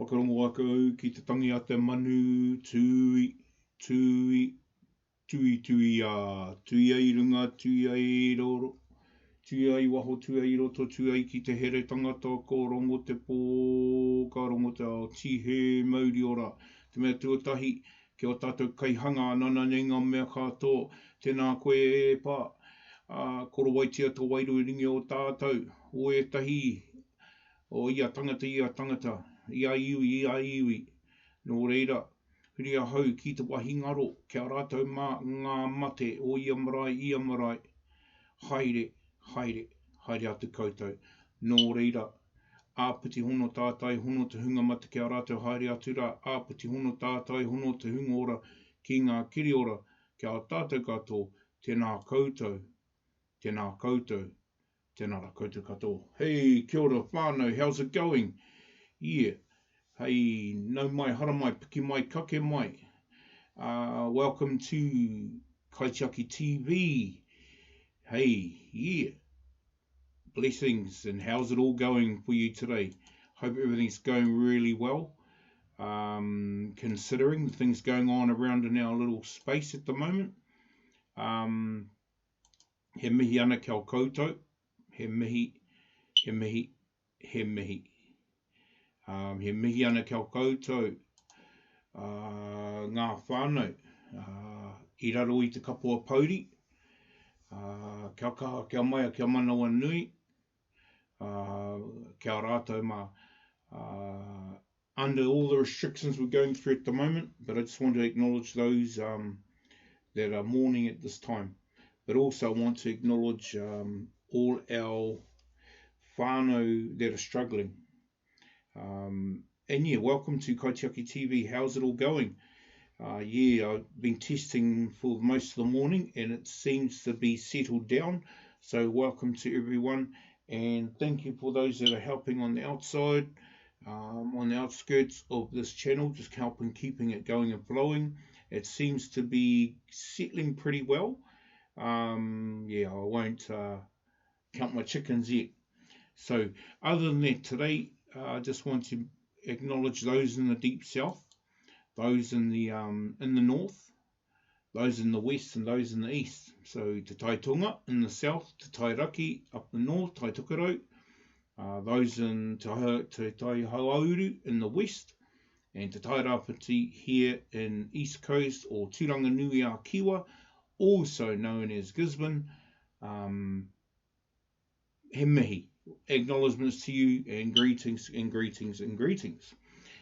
Whakarongo aka au ki te tangi a te manu, tui, tui ai runga, tui ai roro, tui ai waho, tui ai roto, tui ai ki te here tangata, ko rongo te pō, ka rongo te ao tihe mauri ora, te mea tuatahi, ki o tātou kaihanga, nana nei ngā mea katoa, tēnā koe e pā, koro waitia tō wairu ringi o tātou, o e tahi, o ia tangata, ia iwi, nō reira, huri a hau ki te wahi ngaro, kia rātou ngā mate o ia marae, haere atu koutou, nō reira, āpiti hono tātai, hono te hunga mate kia rātou haere atu rā, āpiti hono tātai, hono te hunga ora, ki ngā kiri ora, kia tātou katoa, tēnā koutou, tēnā ra koutou katoa. Hey, kia ora whanau, how's it going? Yeah, hey, nau mai, hara mai, piki mai, kake mai. Welcome to KTV TV. Hey, yeah. Blessings, and how's it all going for you today? Hope everything's going really well. Considering the things going on around in our little space at the moment. He mihi ana kia o koutou. He mihi. He mihi ana kia o koutou. Ngā whānau. I raro I te kapua pauri. Kia kaha, kia maia, kia manawa nui. Kia rātou ma. Under all the restrictions we're going through at the moment, but I just want to acknowledge those that are mourning at this time. But also want to acknowledge all our whānau that are struggling. And yeah, welcome to Kaitiaki TV. How's it all going? Yeah, I've been testing for most of the morning and it seems to be settled down. So welcome to everyone. And thank you for those that are helping on the outside, on the outskirts of this channel, just helping keeping it going and flowing. It seems to be settling pretty well. Yeah, I won't count my chickens yet. So other than that, today I just want to acknowledge those in the deep south, those in the north, those in the west, and those in the east. So Te Taitonga in the south, Te Tairaki up the north, Tai Tukarau, those in Te Taihauru in the west, and Te Tairapiti here in East Coast or Turanganui-a-Kiwa, also known as Gisborne. He mihi. Acknowledgements to you and greetings.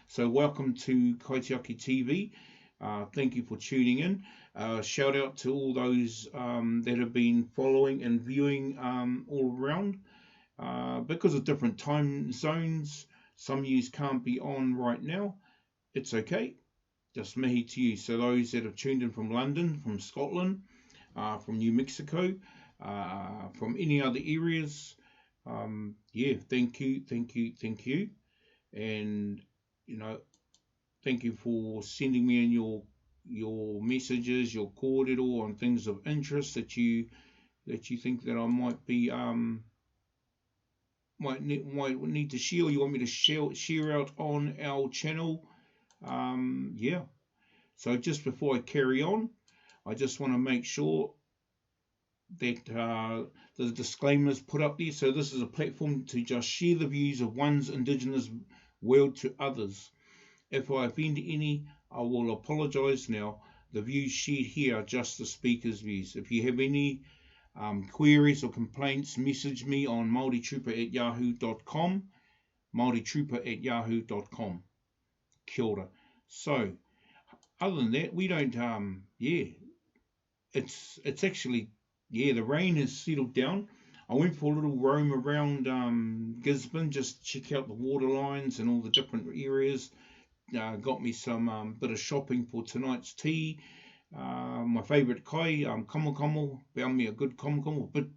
So welcome to Kaitiaki TV. Thank you for tuning in. Shout out to all those that have been following and viewing all around. Because of different time zones, some of you can't be on right now. It's okay. Just mihi to you. So those that have tuned in from London, from Scotland, from New Mexico, from any other areas, yeah, thank you. And, you know, thank you for sending me in your messages, your kōrero on things of interest that you think that I might be, might need to share, or you want me to share out on our channel. Yeah. So just before I carry on, I just want to make sure that the disclaimers put up there. So this is a platform to just share the views of one's Indigenous world to others. If I offend any, I will apologise now. The views shared here are just the speaker's views. If you have any queries or complaints, message me on maoritrooper@yahoo.com, maoritrooper@yahoo.com. Kia ora. So, other than that, we don't, yeah, it's actually, yeah, the rain has settled down. I went for a little roam around Gisborne, just check out the water lines and all the different areas. Got me some bit of shopping for tonight's tea. My favourite kai, kamokamo, found me a good kamokamo, bit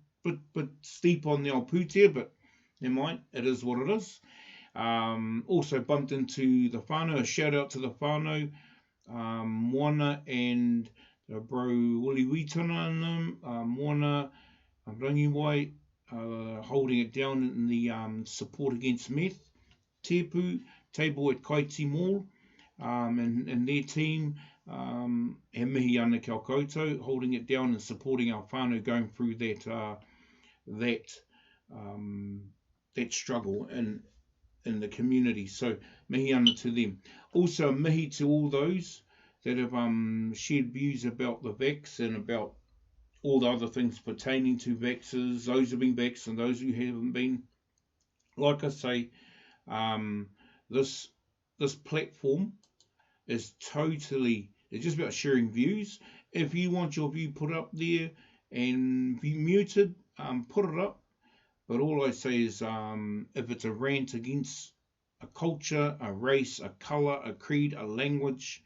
steep on the old putia, but never mind, it is what it is. Also bumped into the whānau, a shout out to the whānau, Moana and bro Wuli Witana and them, Moana, Rangiwai, holding it down in the support against meth, Tepu, table at Kaiti Mall, and their team, he mihi ana kia koutou, holding it down and supporting our whanau going through that um, that struggle in the community. So mihi ana to them. Also mihi to all those that have shared views about the vax and about all the other things pertaining to vaxxers, those who have been vaxxed and those who haven't been. Like I say, um, this this platform is totally, it's just about sharing views. If you want your view put up there and be muted, put it up. But all I say is, if it's a rant against a culture, a race, a colour, a creed, a language,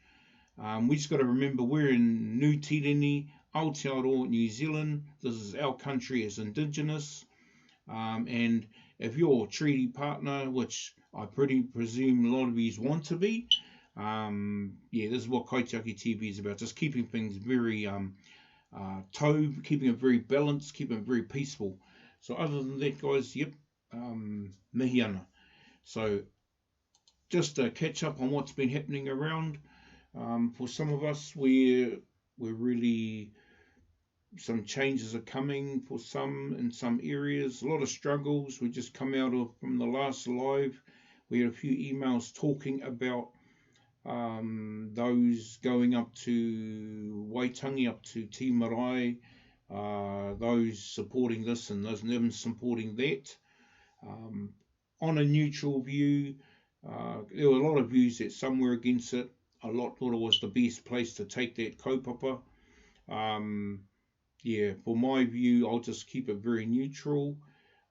we just got to remember we're in New Tireni, Aotearoa, New Zealand. This is our country as Indigenous. And if you're a treaty partner, which I pretty presume a lot of you want to be, yeah, this is what Kaitiaki TV is about. Just keeping things very keeping it very balanced, keeping it very peaceful. So other than that, guys, yep, mihi ana. So just to catch up on what's been happening around. For some of us, we're really, some changes are coming for some in some areas. A lot of struggles. We just come out of from the last live. We had a few emails talking about those going up to Waitangi, up to Te Marae, those supporting this and those never supporting that. On a neutral view, there were a lot of views that some were against it. A lot thought it was the best place to take that kaupapa. Yeah, for my view, I'll just keep it very neutral.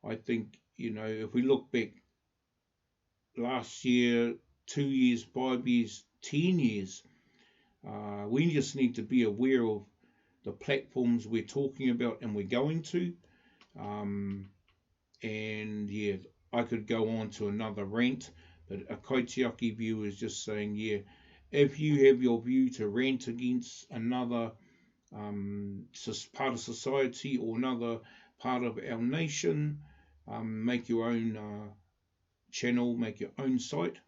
I think, if we look back last year, 2 years, 5 years, 10 years, we just need to be aware of the platforms we're talking about and we're going to. And yeah, I could go on to another rant, but a Kaitiaki view is just saying, yeah, if you have your view to rant against another part of society or another part of our nation, make your own channel, make your own site.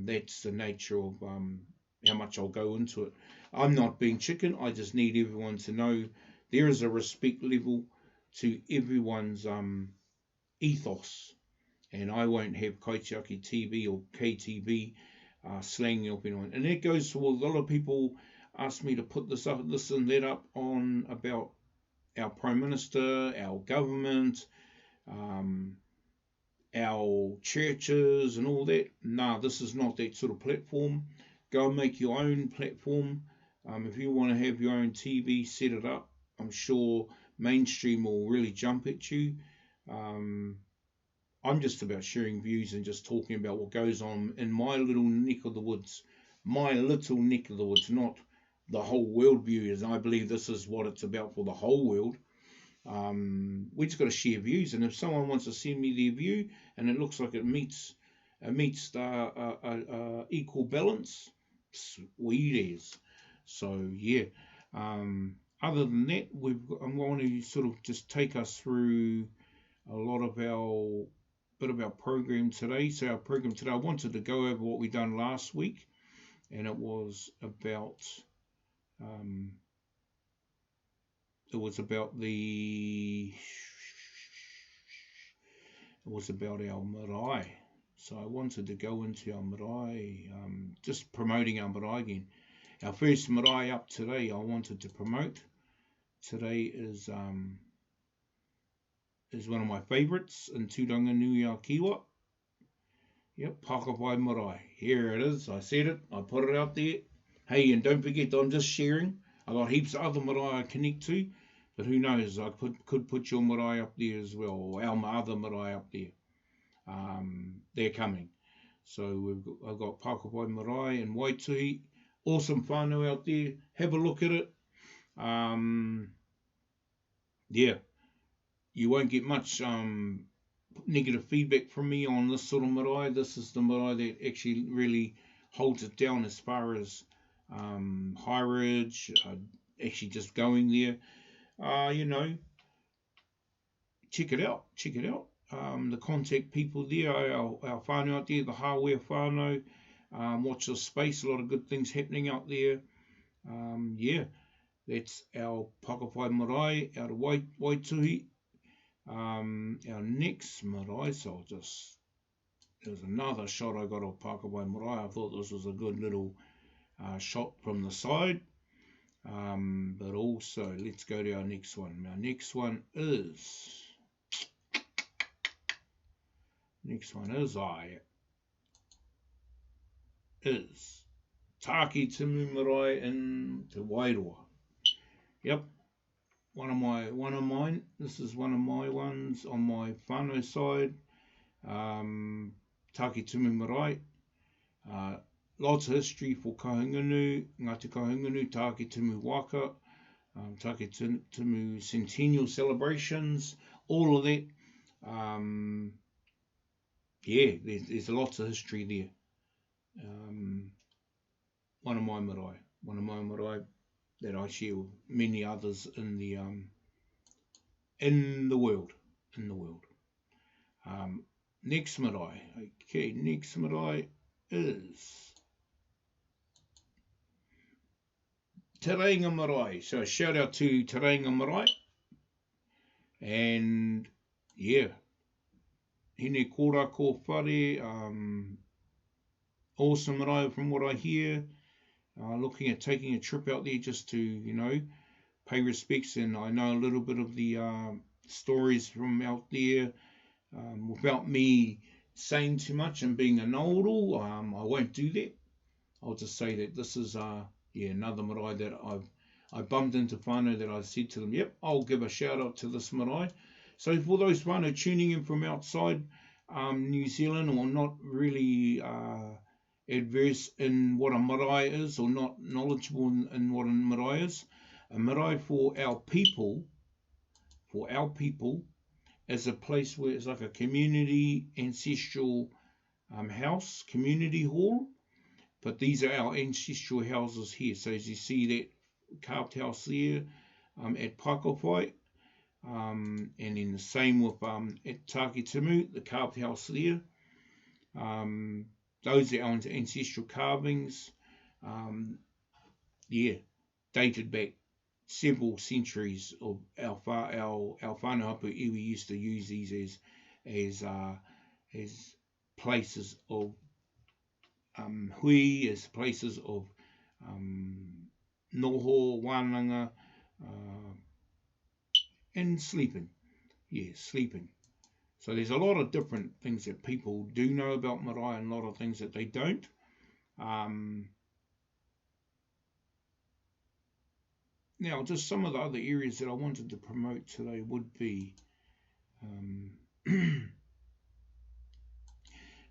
That's the nature of how much I'll go into it. I'm not being chicken. I just need everyone to know there is a respect level to everyone's ethos, and I won't have Kaitiaki TV or KTV slanging up anyone. And that goes for a lot of people ask me to put this up, this and that up on about our Prime Minister, our government, our churches and all that. Nah, this is not that sort of platform. Go and make your own platform. If you want to have your own TV, set it up. I'm sure mainstream will really jump at you. I'm just about sharing views and just talking about what goes on in my little neck of the woods. My little neck of the woods, not the whole world view, as I believe this is what it's about for the whole world. We just got to share views, and if someone wants to send me their view and it looks like it meets the equal balance, sweet as. So yeah. Other than that, I'm going to sort of just take us through a lot of our bit of our program today. So our program today, I wanted to go over what we done last week, and it was about our marae. So I wanted to go into our marae, just promoting our marae again. Our first marae up today, I wanted to promote. Today is one of my favourites in Tūranga Nui a Kiwa. Yep, Pakawhai Marae. Here it is. I said it. I put it out there. Hey, and don't forget that I'm just sharing. I got heaps of other marae I connect to, but who knows? I could put your marae up there as well, or our other marae up there. They're coming. So I've got Pakawhai Marae and Waituhi. Awesome whanau out there. Have a look at it. Yeah, you won't get much negative feedback from me on this sort of marae. This is the marae that actually really holds it down as far as high ridge, actually just going there. Check it out. the contact people there, our whanau out there, the hardware whanau. Watch the space, a lot of good things happening out there. Yeah, that's our Pakawhai marae out of Waituhi. Our next marae, so there's another shot I got of Pakawhai marae. I thought this was a good little shot from the side. But also, let's go to our next one. Our next one is Taki Timu Marae in Te Wairoa. Yep, one of mine. This is one of my ones on my whānau side. Taki Timu Marae. Lots of history for Kahungunu, Ngāti Kahungunu, Taki Timu Waka, Taki Timu Centennial celebrations, all of that. Yeah, there's lots of history there. One of my marae that I share with many others in the world. Next marae. Okay, next marae is Te Reinga Marae. So shout out to Te Reinga Marae. And yeah, hine kora ko whare, awesome marae from what I hear. Looking at taking a trip out there just to, pay respects, and I know a little bit of the stories from out there. Without me saying too much and being a know-it-all, I won't do that. I'll just say that this is another marae that I bumped into whānau that I said to them, yep, I'll give a shout out to this marae. So for those whānau tuning in from outside New Zealand, or not really adverse in what a marae is, or not knowledgeable in what a marae is, a marae for our people is a place where it's like a community ancestral house, community hall, but these are our ancestral houses here. So as you see that carved house there at Pakawhai, and then the same with at Taki Timu, the carved house there. Those are our ancestral carvings. Dated back several centuries of our whānau hapu. We used to use these as places of hui, as places of noho, wānanga, and sleeping. Sleeping. So there's a lot of different things that people do know about marae, and a lot of things that they don't. Now, just some of the other areas that I wanted to promote today would be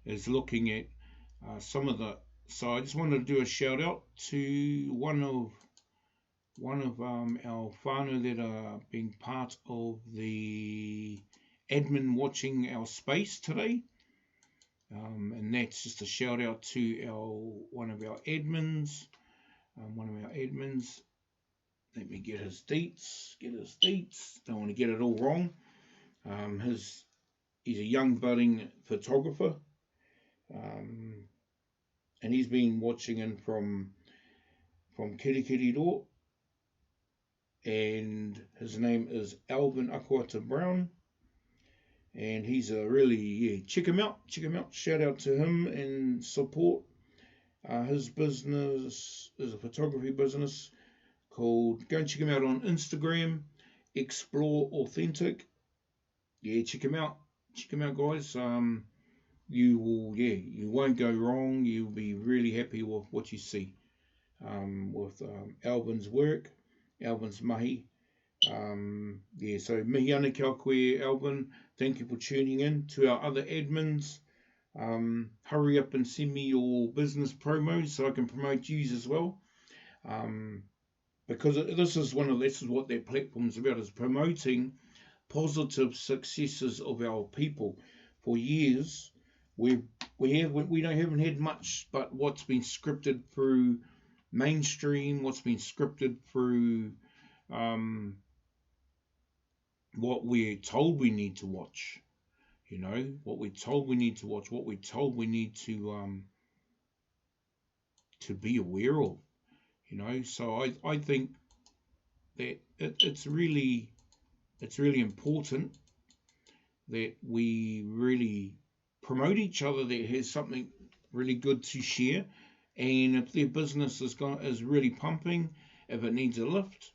is looking at some of the. So I just wanted to do a shout out to one of our whānau that are being part of the admin watching our space today, and that's just a shout out to one of our admins. Let me get his deets. Don't want to get it all wrong. He's a young budding photographer, and he's been watching in from Kirikiriroa, and his name is Alvin Akwata Brown, and he's a really, check him out, shout out to him and support. His business is a photography business called, go and check him out on Instagram, Explore Authentic. Check him out guys. You won't go wrong. You'll be really happy with what you see with Alvin's work, Alvin's mahi. So mihi ana kia koe, Alvin. Thank you for tuning in. To our other admins, hurry up and send me your business promos so I can promote you as well. Because this is what their platform's about, is promoting positive successes of our people. For years, we haven't had much but what's been scripted through mainstream, what's been scripted through what we're told we need to watch. what we're told we need to watch, what we're told we need to be aware of. So I think that it's really important that we really promote each other that has something really good to share. And if their business is really pumping, if it needs a lift,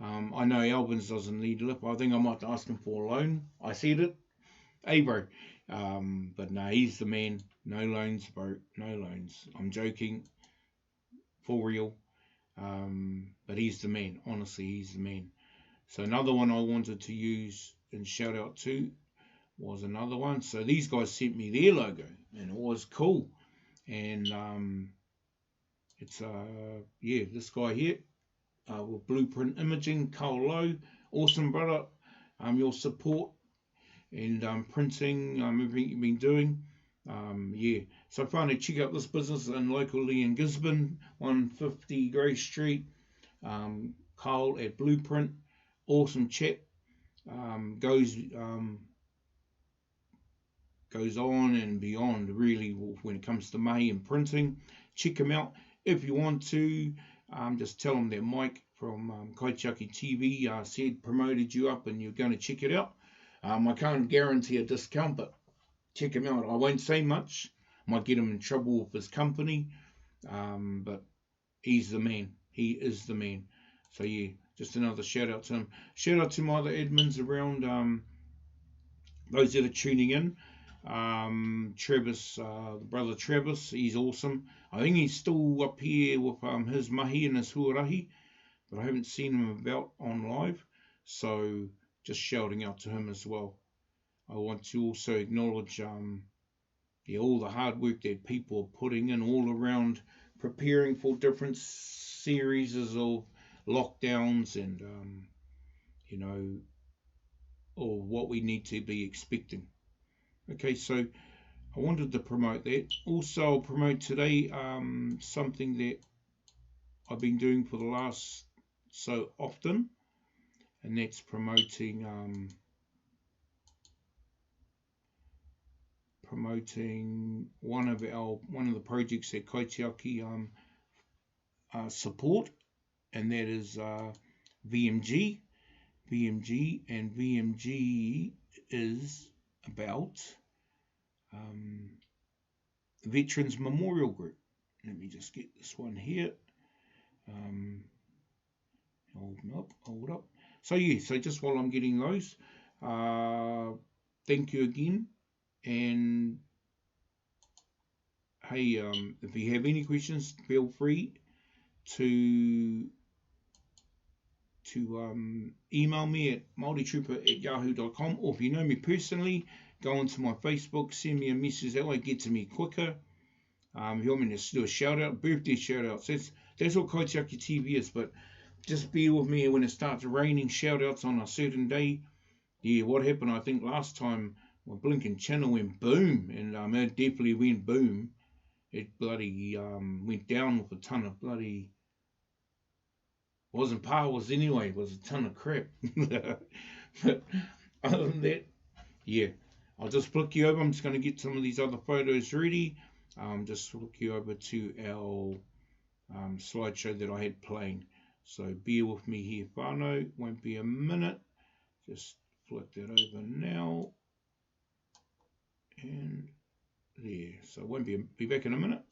I know Albans doesn't need a lift. I think I might ask him for a loan. I said it. Hey, bro. But no, he's the man. No loans, bro. No loans. I'm joking. For real. But he's the man. Honestly, he's the man. So another one I wanted to use and shout out to was another one. So these guys sent me their logo, and it was cool. And it's this guy here with Blueprint Imaging, Carl Lowe, awesome brother. Your support and printing, everything you've been doing. So finally check out this business locally in Gisborne, 150 Grey Street. Carl at Blueprint, awesome chap. Goes on and beyond really when it comes to mahi and printing. Check him out if you want to. Just tell him that Mike from Kaitiaki TV said promoted you up and you're going to check it out. I can't guarantee a discount, but check him out. I won't say much. Might get him in trouble with his company, but he's the man. He is the man. So yeah, just another shout out to him. Shout out to my other admins around, those that are tuning in. Travis, the brother Travis, he's awesome. I think he's still up here with his mahi and his huarahi, but I haven't seen him about on live. So just shouting out to him as well. I want to also acknowledge all the hard work that people are putting in all around preparing for different series of lockdowns and or what we need to be expecting. Okay, so I wanted to promote that. Also, I'll promote today something that I've been doing for the last so often, and that's promoting one of the projects that Kaitiaki support, and that is VMG. And VMG is about Veterans Memorial Group. Let me just get this one here. Hold up. So just while I'm getting those, thank you again. And hey, if you have any questions, feel free to email me at multitrooper@yahoo.com, or if you know me personally, go onto my Facebook, send me a message. That way it gets to me quicker. If you want me to do a shout out, birthday shout outs, that's what Kaitiaki TV is. But just bear with me when it starts raining shout outs on a certain day. Yeah, what happened, I think last time my blinking channel went boom, and it definitely went boom. It bloody went down with a ton of bloody, wasn't powers anyway, it was a ton of crap. But other than that, yeah, I'll just flick you over. I'm just going to get some of these other photos ready. Just flick you over to our slideshow that I had playing. So bear with me here, whanau. Won't be a minute. Just flick that over now. And there. So won't be back in a minute.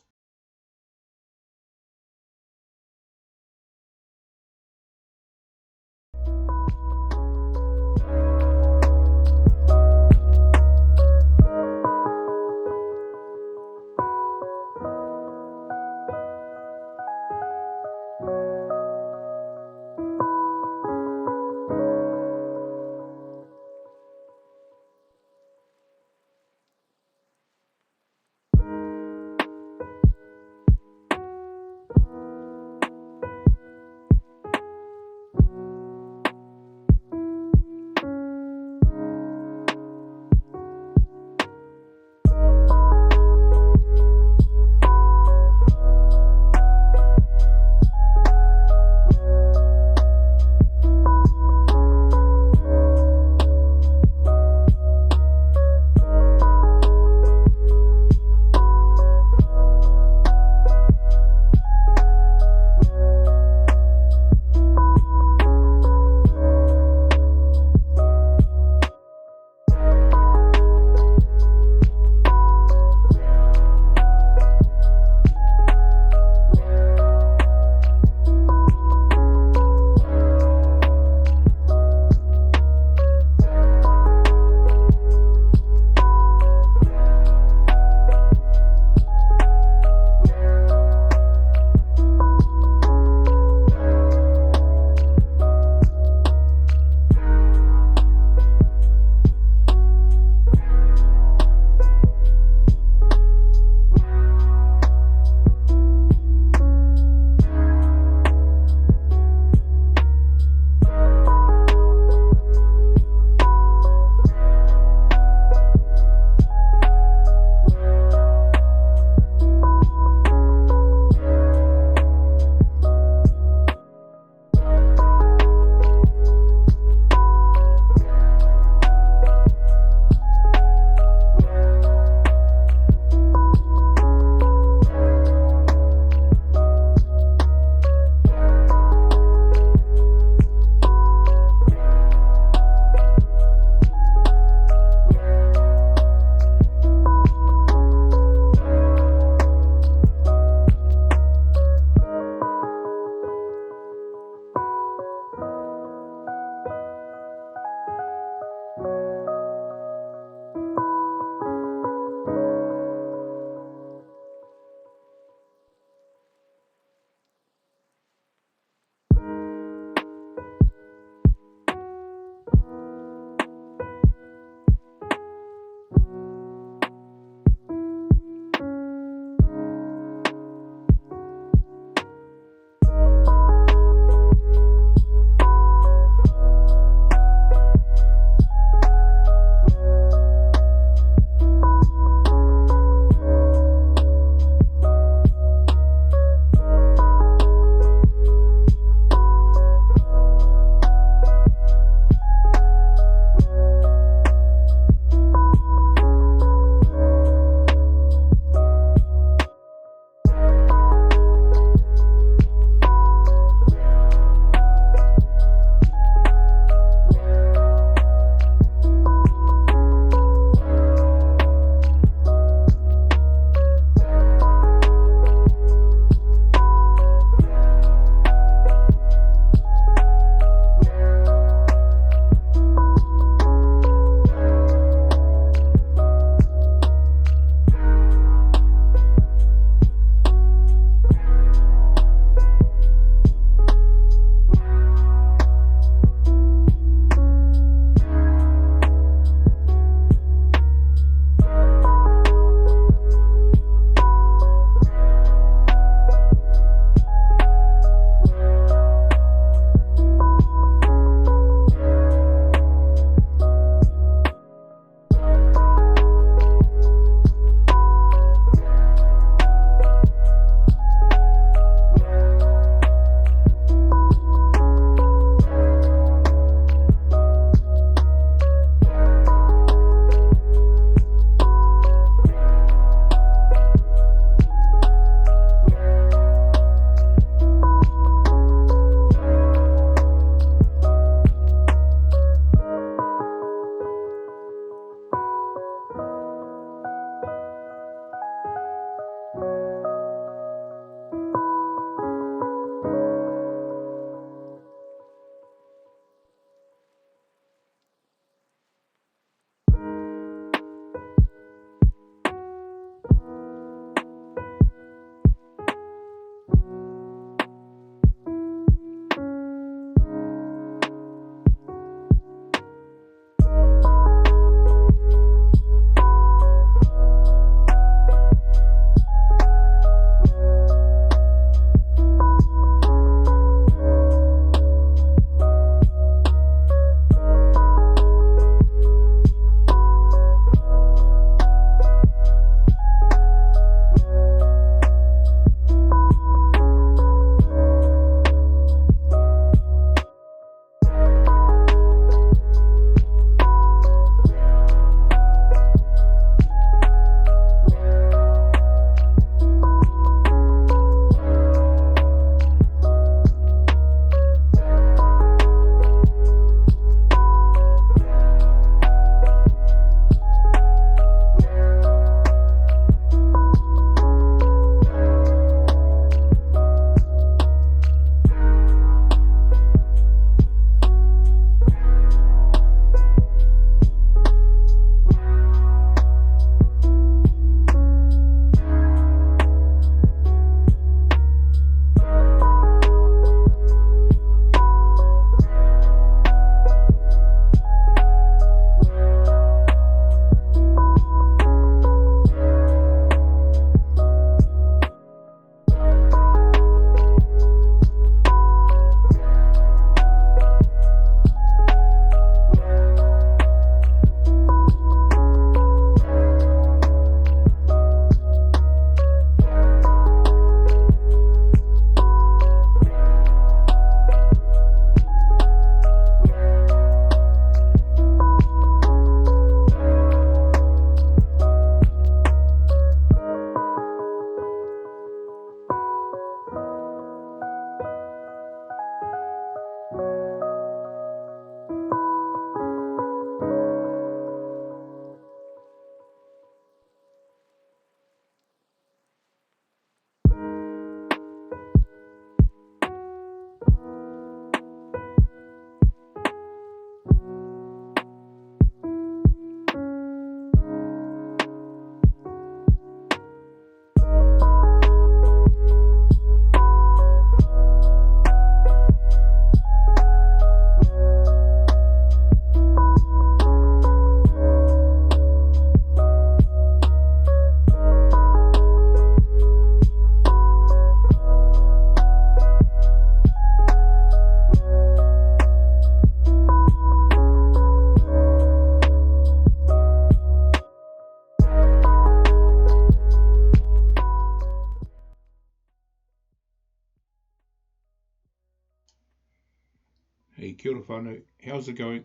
Hey, kia ora whanau. How's it going?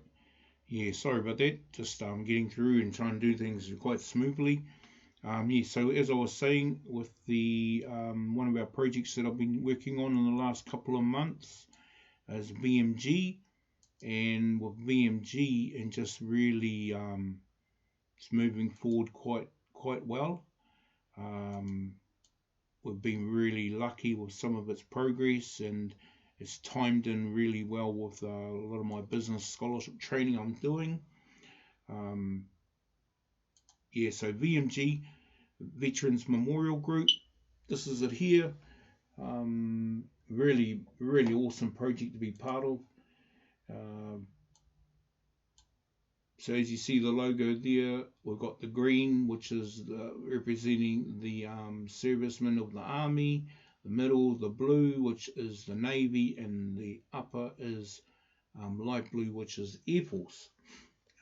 Yeah, sorry about that. Just getting through and trying to do things quite smoothly. Yeah, so as I was saying, with the one of our projects that I've been working on in the last couple of months is VMG, and with VMG and just really it's moving forward quite well. Um, we've been really lucky with some of its progress, and it's timed in really well with a lot of my business scholarship training I'm doing. Um, yeah, so VMG, Veterans Memorial Group, this is it here. Really awesome project to be part of. Um, so as you see the logo there, we've got the green, which is representing the servicemen of the army. The middle, the blue, which is the navy, and the upper is light blue, which is Air Force.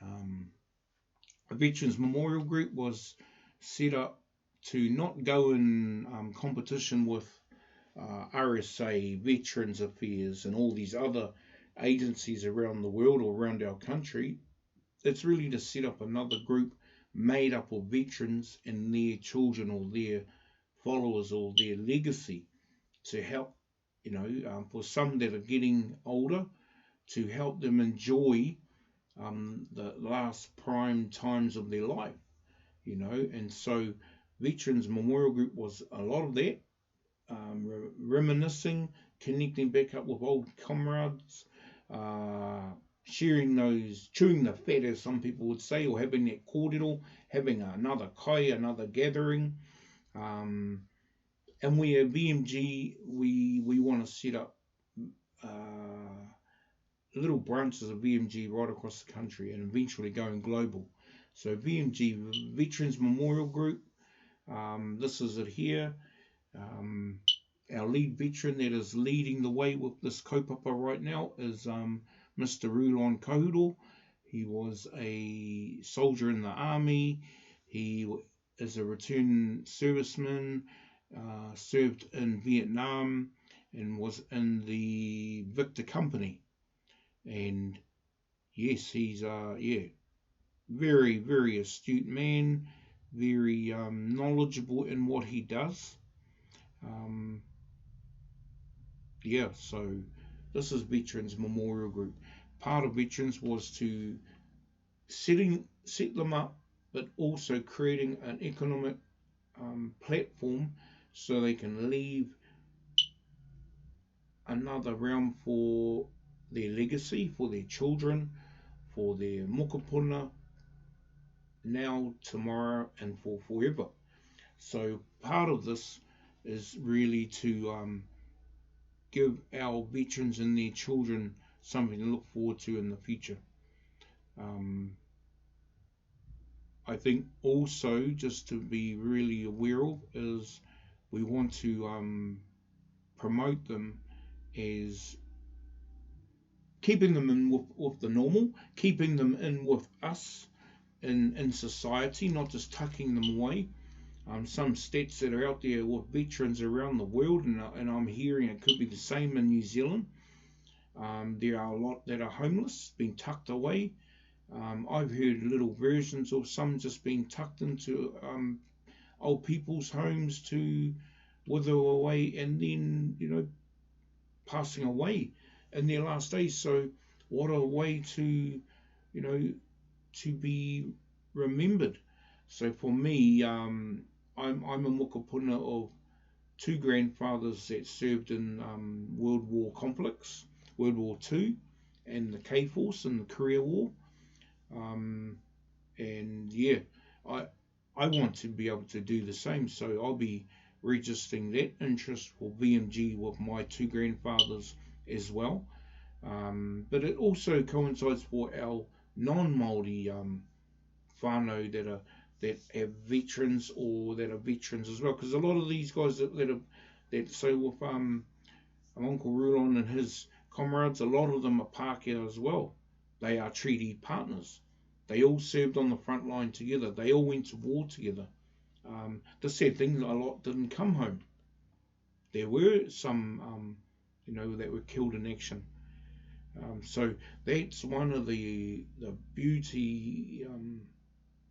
A Veterans Memorial Group was set up to not go in competition with RSA, Veterans Affairs, and all these other agencies around the world or around our country. It's really to set up another group made up of veterans and their children or their followers or their legacy to help, for some that are getting older, to help them enjoy the last prime times of their life, and so Veterans Memorial Group was a lot of that, reminiscing, connecting back up with old comrades, sharing those, chewing the fat, as some people would say, or having that cordial, having another kai, another gathering. And we at VMG, we want to set up little branches of VMG right across the country and eventually going global. So VMG, Veterans Memorial Group, this is it here. Our lead veteran that is leading the way with this kaupapa right now is Mr. Rulon Kohuro. He was a soldier in the army. He is a returned serviceman, served in Vietnam, and was in the Victor Company. And yes, he's very, very astute man, very knowledgeable in what he does. So this is Veterans Memorial Group. Part of Veterans was to set them up, but also creating an economic platform so they can leave another realm for their legacy, for their children, for their mokopuna, now, tomorrow, and for forever. So part of this is really to give our veterans and their children something to look forward to in the future. I think also, just to be really aware of, is we want to promote them as keeping them in with the normal, keeping them in with us in society, not just tucking them away. Some stats that are out there with veterans around the world, and I'm hearing it could be the same in New Zealand. There are a lot that are homeless, being tucked away. I've heard little versions of some just being tucked into old people's homes to wither away and then, passing away in their last days. So, what a way to be remembered. So, for me, I'm a mokopuna of two grandfathers that served in World War conflicts, World War II, and the K Force and the Korea War. And yeah, I want to be able to do the same. So I'll be registering that interest for VMG with my two grandfathers as well. But it also coincides for our non-Māori whanau that have veterans or that are veterans as well. Because a lot of these guys that so with Uncle Rulon and his comrades, a lot of them are Pākehā as well. They are treaty partners. They all served on the front line together. They all went to war together. The sad thing, a lot didn't come home. There were some, that were killed in action. So that's one of the beauty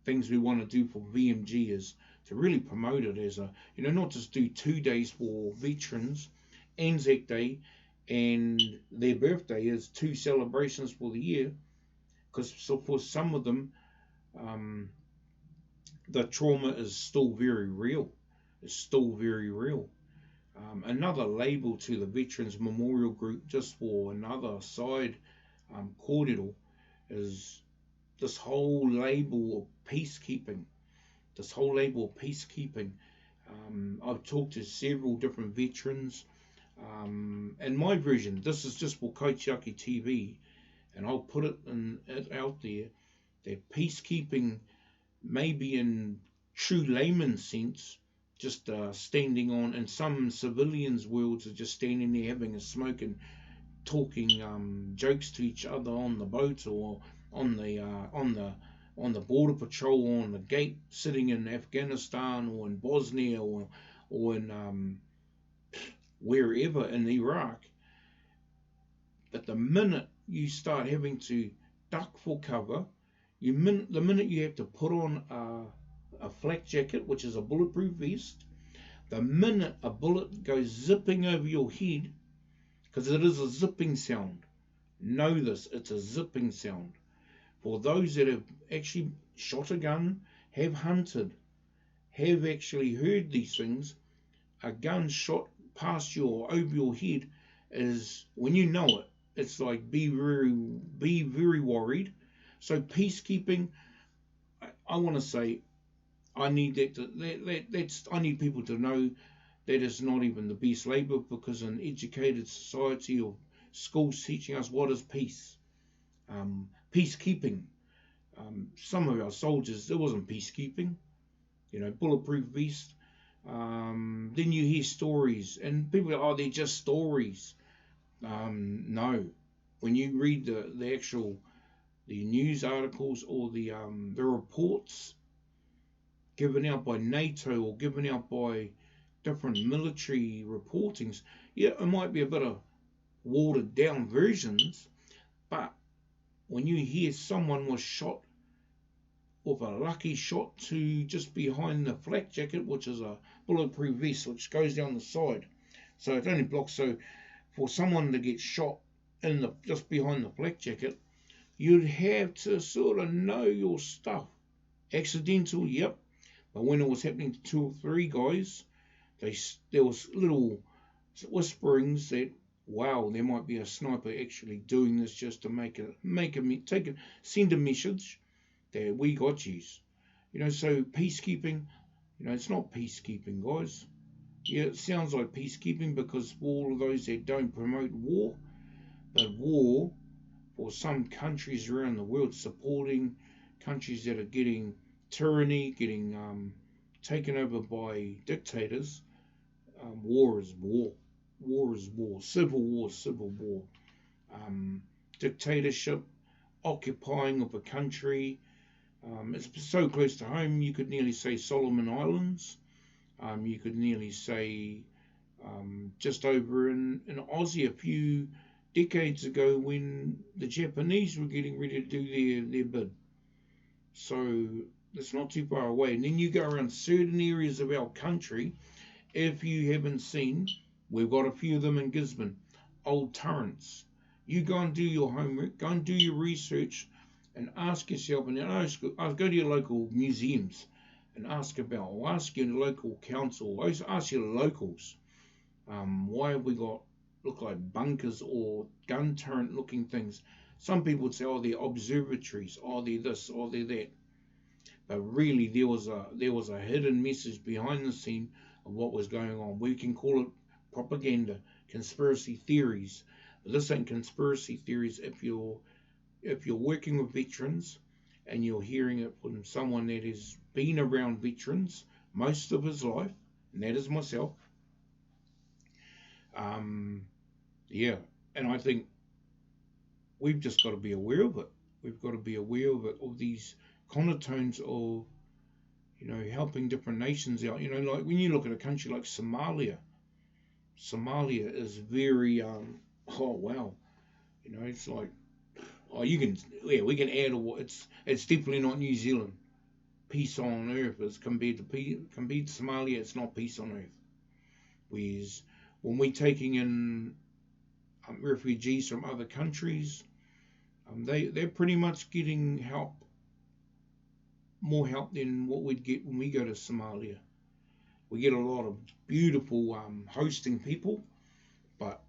things we want to do for VMG is to really promote it as a, not just do 2 days for veterans, Anzac Day and their birthday is two celebrations for the year, because so for some of them, um, the trauma is still very real. It's still very real. Another label to the Veterans Memorial Group, just for another side cordial, is this whole label of peacekeeping. This whole label of peacekeeping. I've talked to several different veterans, and my version, this is just for Kaitiaki TV, and I'll put it out there that peacekeeping, maybe in true layman's sense, just standing on, and some civilians' worlds are just standing there having a smoke and talking jokes to each other on the boat, or on the border patrol, or on the gate, sitting in Afghanistan or in Bosnia, or in wherever in Iraq. But the minute you start having to duck for cover, the minute you have to put on a flak jacket, which is a bulletproof vest, the minute a bullet goes zipping over your head, because it is a zipping sound. Know this, it's a zipping sound. For those that have actually shot a gun, have hunted, have actually heard these things, a gun shot past you or over your head is, when you know it, it's like be very worried. So peacekeeping, I want to say, I need I need people to know that is not even the best labor, because an educated society or schools teaching us what is peace, peacekeeping. Some of our soldiers, it wasn't peacekeeping, bulletproof vest. Then you hear stories, and people go, oh, they're just stories. No, when you read the actual the news articles, or the reports given out by NATO or given out by different military reportings, yeah, it might be a bit of watered down versions, but when you hear someone was shot with a lucky shot to just behind the flak jacket, which is a bulletproof vest which goes down the side, so it only blocks. So for someone to get shot in the just behind the flak jacket, you'd have to sort of know your stuff. Accidental, yep, but when it was happening to two or three guys, there was little whisperings that, wow, there might be a sniper actually doing this just to send a message that we got yous. So peacekeeping, it's not peacekeeping, guys. Yeah, it sounds like peacekeeping because for all of those that don't promote war, but war for some countries around the world, supporting countries that are getting tyranny, getting taken over by dictators. War is war. War is war. Civil war is civil war. Dictatorship, occupying of a country. It's so close to home, you could nearly say Solomon Islands. You could nearly say just over in Aussie a few decades ago, when the Japanese were getting ready to do their bid. So it's not too far away. And then you go around certain areas of our country. If you haven't seen, we've got a few of them in Gisborne, old turrets. You go and do your homework, go and do your research, and ask yourself, and I'll go to your local museums and ask your local council, ask your locals, why have we got look like bunkers or gun turret looking things? Some people would say, oh, they're observatories, oh, they're this, oh, they're that. But really, there was a hidden message behind the scene of what was going on. We can call it propaganda, conspiracy theories. But this ain't conspiracy theories if you're working with veterans and you're hearing it from someone that has been around veterans most of his life, and that is myself. Yeah, and I think we've just got to be aware of it. We've got to be aware of it, of these connotations of, helping different nations out. Like when you look at a country like Somalia is very, oh wow, It's like, oh, we can add it's definitely not New Zealand. Peace on earth as compared to Somalia, it's not peace on earth. Whereas when we're taking in refugees from other countries, they're pretty much getting more help than what we'd get when we go to Somalia. We get a lot of beautiful hosting people, but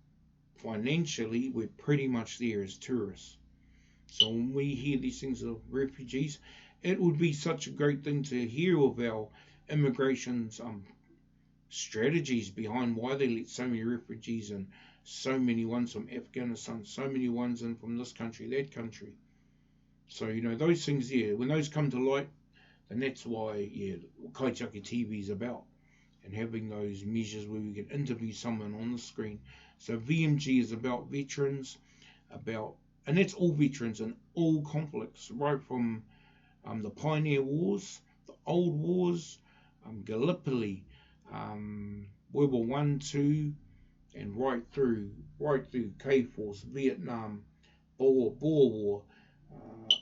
financially we're pretty much there as tourists. So when we hear these things of refugees, it would be such a great thing to hear of our immigration's strategies behind why they let so many refugees in, so many ones from Afghanistan, so many ones in from this country, that country. So, those things there, when those come to light, then that's why, Kaitiaki TV is about. And having those measures where we can interview someone on the screen. So VMG is about veterans, and that's all veterans in all conflicts, right from the Pioneer Wars, the Old Wars, Gallipoli, World War One, Two, and right through K-Force, Vietnam, Boer War,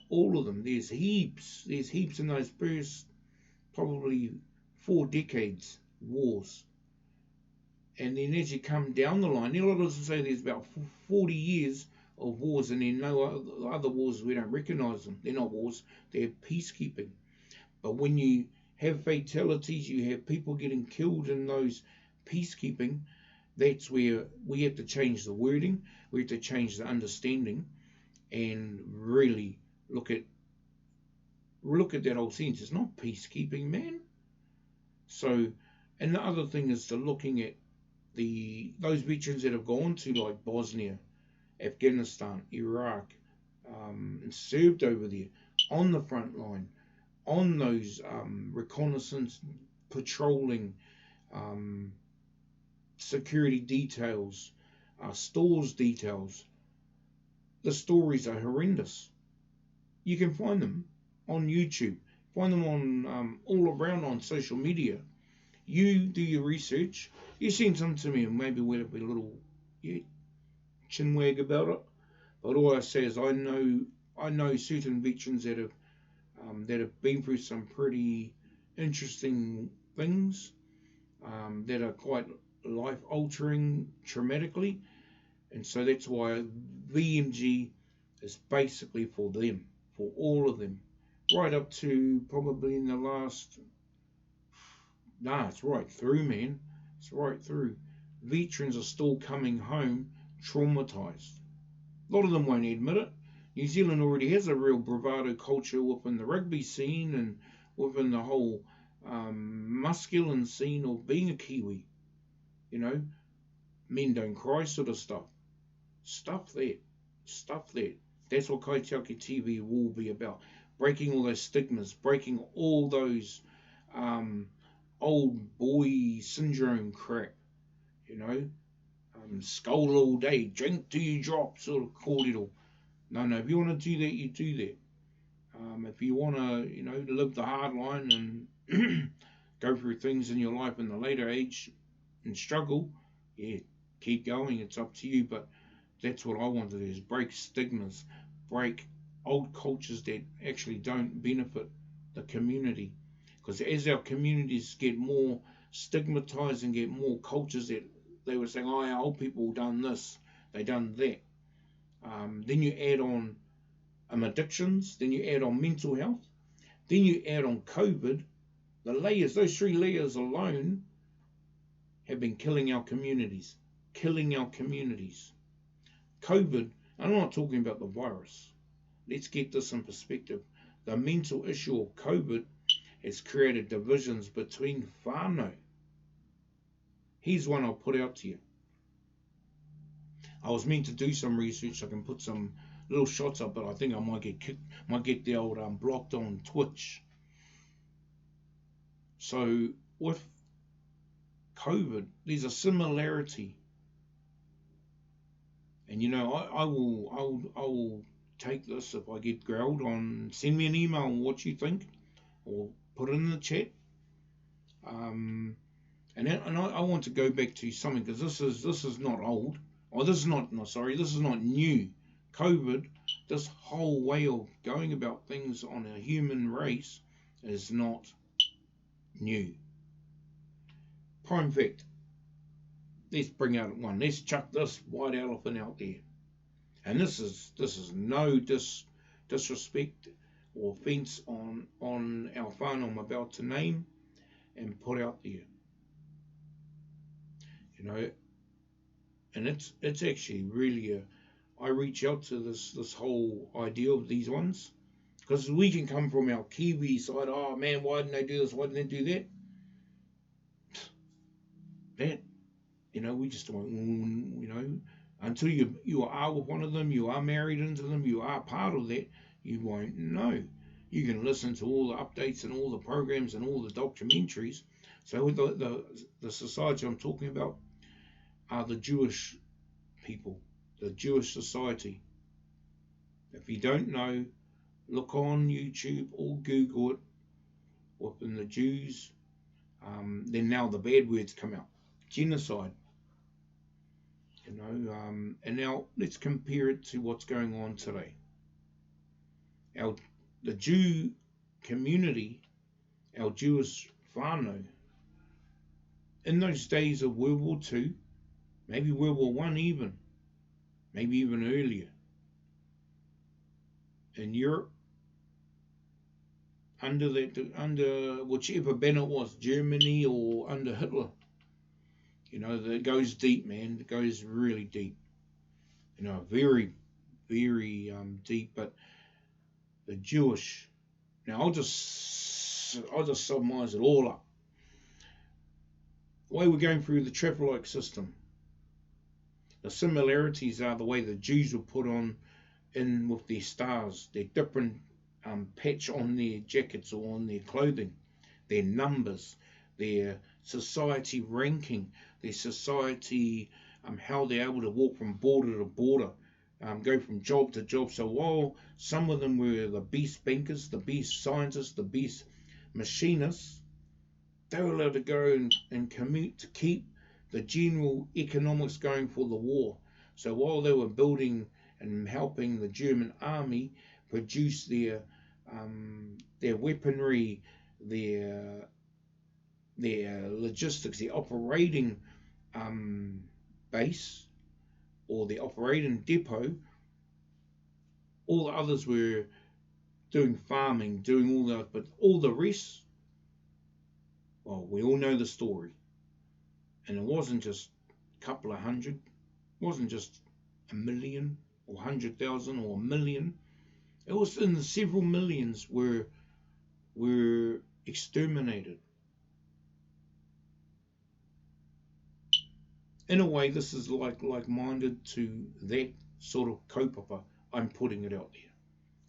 all of them. There's heaps in those first probably 4 decades wars. And then as you come down the line, a lot of us say there's about 40 years of wars, and then no other wars, we don't recognise them. They're not wars, they're peacekeeping. But when you have fatalities, you have people getting killed in those peacekeeping, that's where we have to change the wording, we have to change the understanding, and really look at that whole sense. It's not peacekeeping, man. So, and the other thing is to looking at those veterans that have gone to like Bosnia, Afghanistan, Iraq, and served over there on the front line, on those reconnaissance, patrolling, security details, stores details. The stories are horrendous. You can find them on YouTube, find them on all around on social media. You do your research. You send some to me, and maybe we'll have a little chinwag about it. But all I say is I know certain veterans that have been through some pretty interesting things that are quite life altering traumatically, and so that's why VMG is basically for them, for all of them, right up to probably in the last. It's right through, man. It's right through. Veterans are still coming home traumatized. A lot of them won't admit it. New Zealand already has a real bravado culture within the rugby scene and within the whole masculine scene of being a Kiwi. Men don't cry sort of stuff. Stuff that. That's what Kaitiaki TV will be about. Breaking all those stigmas, breaking all those old boy syndrome crap, skull all day, drink till you drop, sort of cordial. No, if you want to do that, you do that. If you want to, live the hard line and go through things in your life in the later age and struggle, keep going. It's up to you. But that's what I want to do: is break stigmas, break old cultures that actually don't benefit the community. Because as our communities get more stigmatized and get more cultures that they were saying, oh, our old people done this, they done that. Then you add on addictions, then you add on mental health, then you add on COVID. The layers, those 3 layers alone have been killing our communities. COVID, I'm not talking about the virus. Let's get this in perspective. The mental issue of COVID has created divisions between whanau. Here's one I'll put out to you. I was meant to do some research. I can put some little shots up, but I think I might get the old blocked on Twitch. So with COVID, there's a similarity, and I will take this if I get grilled on. Send me an email on what you think, or put it in the chat. And I want to go back to something, because this is not old. This is not new COVID, this whole way of going about things on a human race is not new. Prime fact, let's bring out one. Let's chuck this white elephant out there. And this is no disrespect or offence on our whanau I'm about to name and put out there. You know, and it's actually really I reach out to this whole idea of these ones because we can come from our Kiwi side. Oh man, why didn't they do this? Why didn't they do that? That we just don't. Until you are with one of them, you are married into them, you are part of that, you won't know. You can listen to all the updates and all the programs and all the documentaries. So the society I'm talking about are the Jewish people, the Jewish society. If you don't know, look on YouTube or Google it. Within the Jews, then now the bad words come out. Genocide. And now let's compare it to what's going on today. The Jew community, our Jewish whanau, in those days of World War II, maybe World War One even, maybe even earlier, in Europe, under whichever banner it was, Germany or under Hitler, that goes deep, man. It goes really deep. Very, very deep. But the Jewish. Now I'll just summarize it all up. The way we're going through the traffic system. The similarities are the way the Jews were put on in with their stars, their different patch on their jackets or on their clothing, their numbers, their society ranking, their society, how they're able to walk from border to border, go from job to job. So while some of them were the best bankers, the best scientists, the best machinists, they were allowed to go and commute to keep the general economics going for the war. So while they were building and helping the German army produce their weaponry, their logistics, their operating base or the operating depot, all the others were doing farming, doing all that, but all the rest, well, we all know the story. And it wasn't just a couple of hundred, it wasn't just a million or 100,000 or a million. It was in the several millions were exterminated. In a way, this is like-minded to that sort of kaupapa. I'm putting it out there.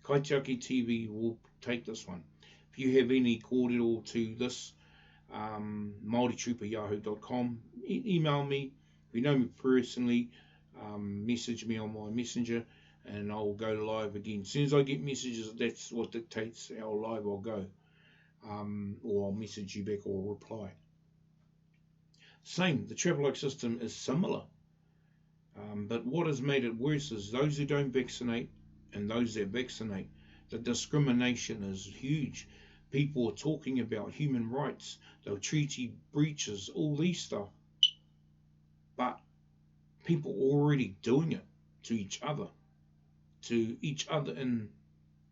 Kaitiaki TV will take this one. If you have any kōrero to this, MaoriTrooper@yahoo.com, email me. If you know me personally, message me on my messenger and I'll go live again. As soon as I get messages, that's what dictates how live I'll go. Or I'll message you back or reply. Same, the traffic system is similar. But what has made it worse is those who don't vaccinate and those that vaccinate, the discrimination is huge. People are talking about human rights, the treaty breaches, all these stuff. But people are already doing it to each other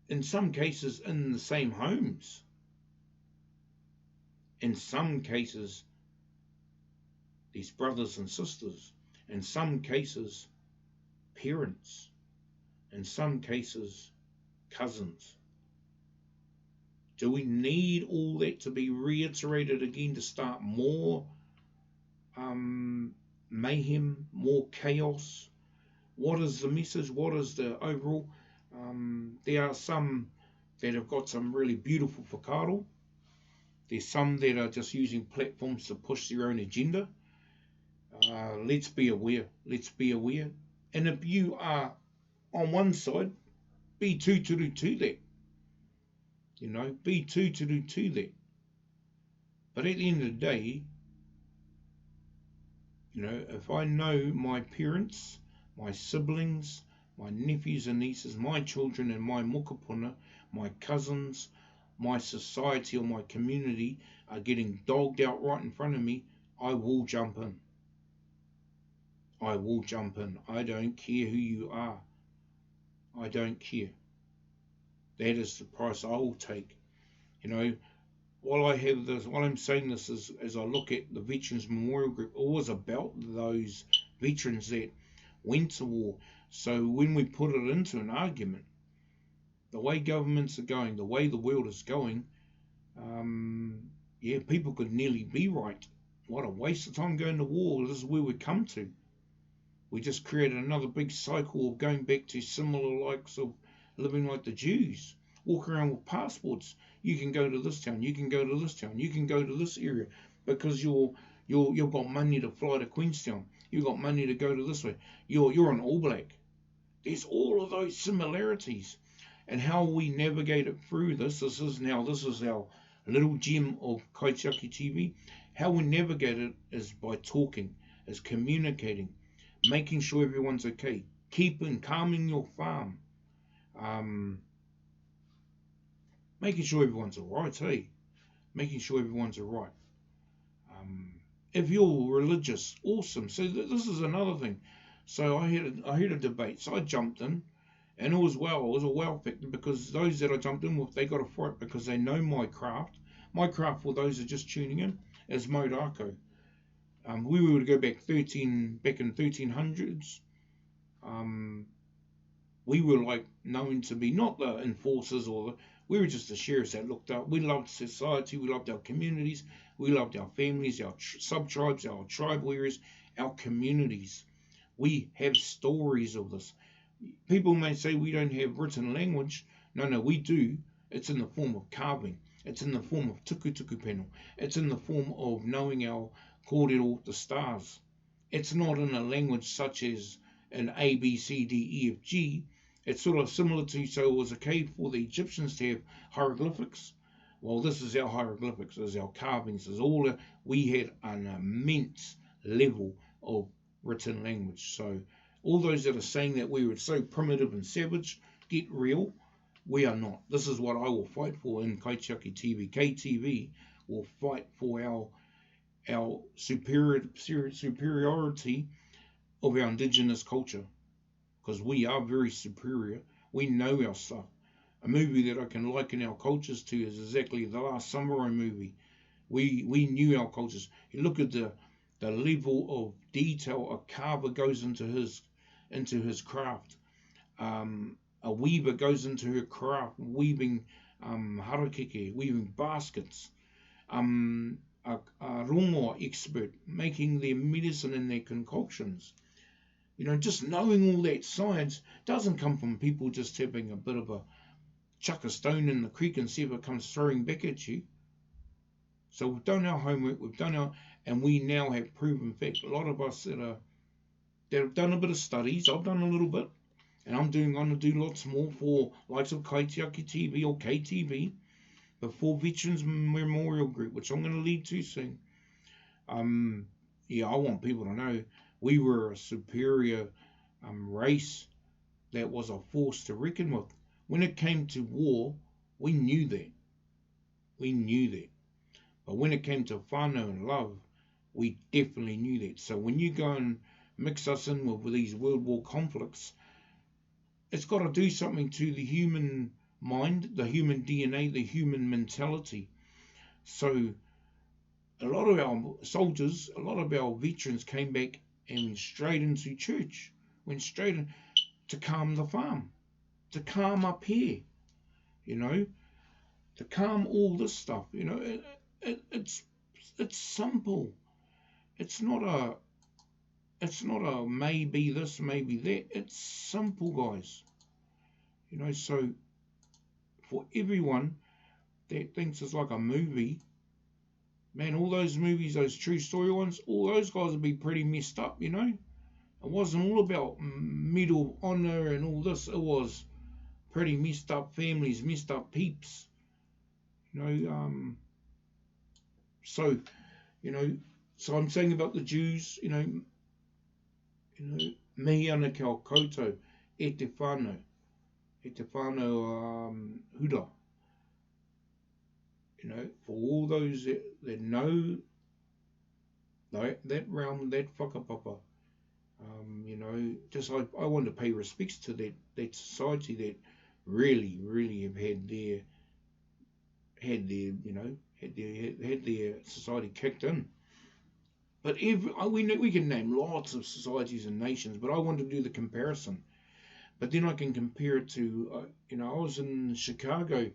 in some cases in the same homes. In some cases, these brothers and sisters. In some cases, parents. In some cases, cousins. Do we need all that to be reiterated again to start more mayhem, more chaos? What is the message? What is the overall? There are some that have got some really beautiful whakaaro. There's some that are just using platforms to push their own agenda. Let's be aware. Let's be aware. And if you are on one side, be tūturu to that. Be tūturu to that. But at the end of the day, if I know my parents, my siblings, my nephews and nieces, my children and my mokopuna, my cousins, my society or my community are getting dogged out right in front of me, I will jump in. I will jump in. I don't care who you are. I don't care. That is the price I will take. You know, while I'm saying this is as I look at the Veterans Memorial Group, it was about those veterans that went to war. So when we put it into an argument, the way governments are going, the way the world is going, yeah, people could nearly be right. What a waste of time going to war. This is where we come to. We just created another big cycle of going back to similar likes of living like the Jews. Walk around with passports. You can go to this town. You can go to this town. You can go to this area because you've got money to fly to Queenstown. You've got money to go to this way. You're an All Black. There's all of those similarities, and how we navigate it through this. This is our little gem of Kaitiaki TV. How we navigate it is by talking, is communicating, making sure everyone's okay, calming your farm, um, making sure everyone's alright, hey, making sure everyone's alright. Um, if you're religious, awesome. So this is another thing. So I had a debate, so I jumped in, and it was a wow factor because those that I jumped in with, they got a fight because they know my craft. My craft, for those that are just tuning in, is Modako. We were to go back in 1300s. We were like known to be not the enforcers we were just the sheriffs that looked up. We loved society, we loved our communities, we loved our families, our sub-tribes, our tribal areas, our communities. We have stories of this. People may say we don't have written language. No, we do. It's in the form of carving. It's in the form of tuku panel. It's in the form of knowing our kōrero, the stars. It's not in a language such as an A, B, C, D, E, F, G. It's sort of similar to, so it was okay for the Egyptians to have hieroglyphics. Well, this is our hieroglyphics, this is our carvings, this is all. We had an immense level of written language. So all those that are saying that we were so primitive and savage, get real. We are not. This is what I will fight for in Kaitiaki TV. KTV will fight for our superiority of our indigenous culture, because we are very superior. We know our stuff. A movie that I can liken our cultures to is exactly the last samurai movie. We knew our cultures. You look at the level of detail a carver goes into his craft. A weaver goes into her craft, weaving harakeke, weaving baskets. A rongo expert making their medicine and their concoctions. Just knowing all that science doesn't come from people just having a bit of a chuck a stone in the creek and see if it comes throwing back at you. So we've done our homework, and we now have proven fact. A lot of us that have done a bit of studies, I've done a little bit, and I'm going to do lots more for likes of Kaitiaki TV or KTV, before Veterans Memorial Group, which I'm going to lead to soon. I want people to know we were a superior race that was a force to reckon with. When it came to war, we knew that. But when it came to whanau and love, we definitely knew that. So when you go and mix us in with these world war conflicts, it's got to do something to the human mind, the human DNA, the human mentality. So a lot of our soldiers, a lot of our veterans came back and went straight into church, went straight in to calm the farm, to calm up here, to calm all this stuff. It's simple. It's not a maybe this, maybe that. It's simple, guys. So for everyone that thinks it's like a movie, man, all those movies, those true story ones, all those guys would be pretty messed up, It wasn't all about medal honor and all this. It was pretty messed up families, messed up peeps. So I'm saying about the Jews, mihi ana kia koutou. e te whānau hura, for all those that know that realm, that whakapapa. Just I want to pay respects to that society that really have had their society kicked in. But we can name lots of societies and nations, but I want to do the comparison. But then I can compare it to, I was in Chicago a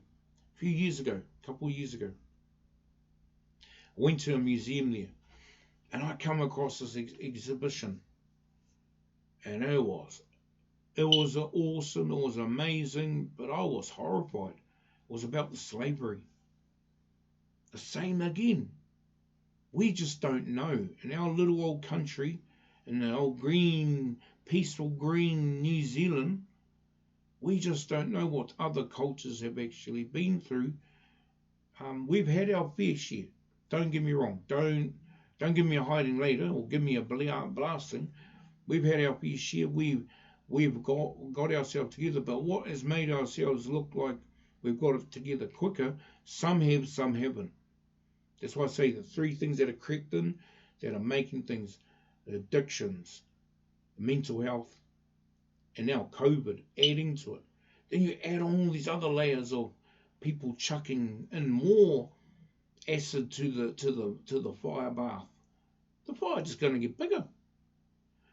couple of years ago. I went to a museum there, and I come across this exhibition, and it was awesome, it was amazing, but I was horrified. It was about the slavery. The same again. We just don't know. In our little old country, in the old peaceful green New Zealand, we just don't know what other cultures have actually been through. We've had our fair share. Don't get me wrong. Don't give me a hiding later or give me a blasting. We've had our fair share. We've got ourselves together. But what has made ourselves look like we've got it together quicker? Some have, some haven't. That's why I say the three things that are crept in, that are making things: addictions, mental health, and now COVID adding to it. Then you add on all these other layers of people chucking in more acid to the fire bath. The fire's just going to get bigger.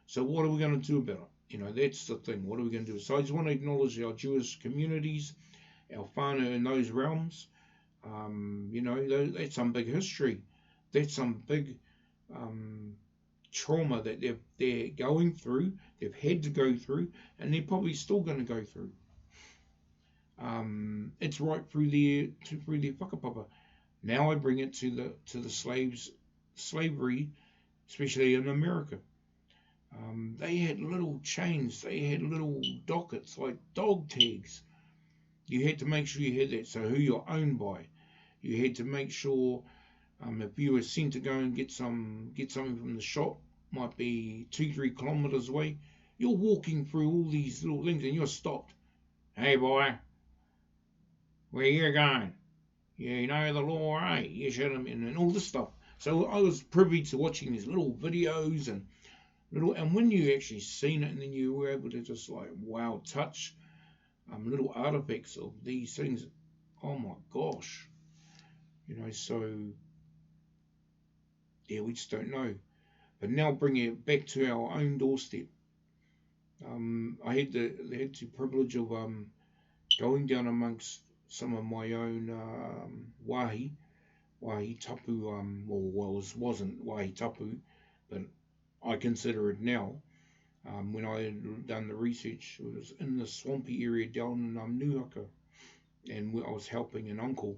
So what are we going to do about it? That's the thing. What are we going to do? So I just want to acknowledge our Jewish communities, our whānau in those realms. That's some big history. That's some big trauma that they're going through. They've had to go through, and they're probably still going to go through. It's right through their whakapapa. Now I bring it to the slavery, especially in America. They had little chains. They had little dockets, like dog tags. You had to make sure you had that. So who you're owned by. You had to make sure if you were sent to go and get something from the shop, might be 2-3 kilometres away. You're walking through all these little things and you're stopped. Hey boy, where you going? You know the law, eh? You should have, and all this stuff. So I was privy to watching these little videos and when you actually seen it, and then you were able to just touch little artifacts of these things. Oh my gosh. So yeah, we just don't know. But now bringing it back to our own doorstep. I had the privilege of going down amongst some of my own wahi tapu, wasn't wahi tapu, but I consider it now. When I had done the research, it was in the swampy area down in Nuhaka, and I was helping an uncle.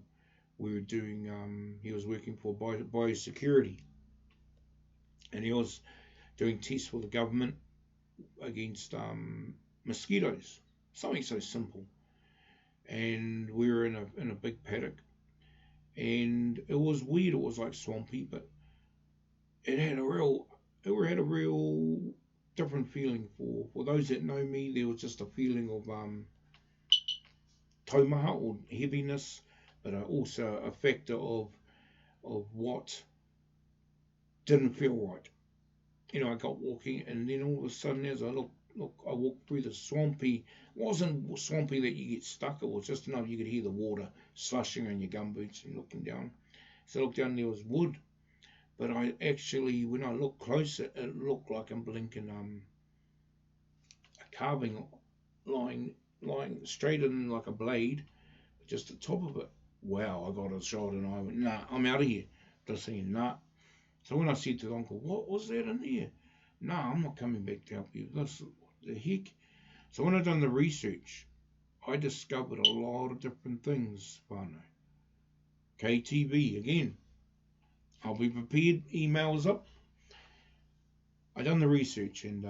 We were doing, he was working for biosecurity, and he was doing tests for the government against mosquitoes, something so simple. And we were in a big paddock, and it was weird. It was like swampy, but it had a real different feeling. For those that know me, there was just a feeling of taumaha or heaviness, but also a factor of what didn't feel right. I got walking, and then all of a sudden, as I I walked through the swampy. It wasn't swampy that you get stuck. It was just enough you could hear the water slushing on your gumboots and looking down. So I looked down, there was wood. But I actually, when I looked closer, it looked like I'm blinking a carving lying straight in like a blade, just the top of it. Wow, I got a shot and I went, nah, I'm out of here. Just saying, nah. So when I said to the uncle, what was that in there? Nah, I'm not coming back to help you. What the heck? So when I done the research, I discovered a lot of different things, whānau. KTV, again. I'll be prepared. Emails up. I done the research, and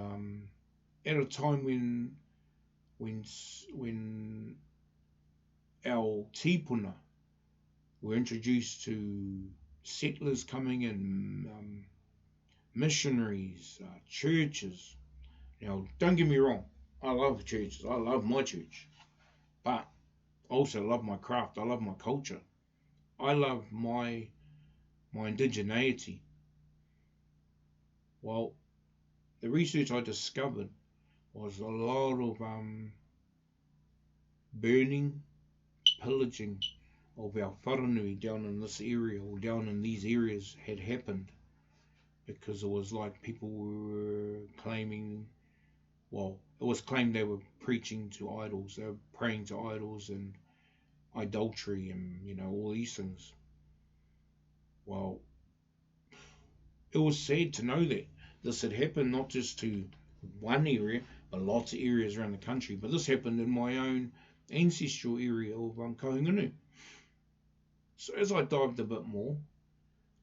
at a time when our tipuna were introduced to settlers coming in, missionaries, churches. Now, don't get me wrong. I love churches. I love my church. But I also love my craft. I love my culture. I love my indigeneity. Well, the research I discovered was a lot of burning, pillaging of our wharanui down in this area or down in these areas had happened because it was like people were claiming, well, it was claimed they were preaching to idols, they were praying to idols and idolatry and, all these things. Well, it was sad to know that this had happened not just to one area, but lots of areas around the country. But this happened in my own ancestral area of Kahungunu. So as I dived a bit more,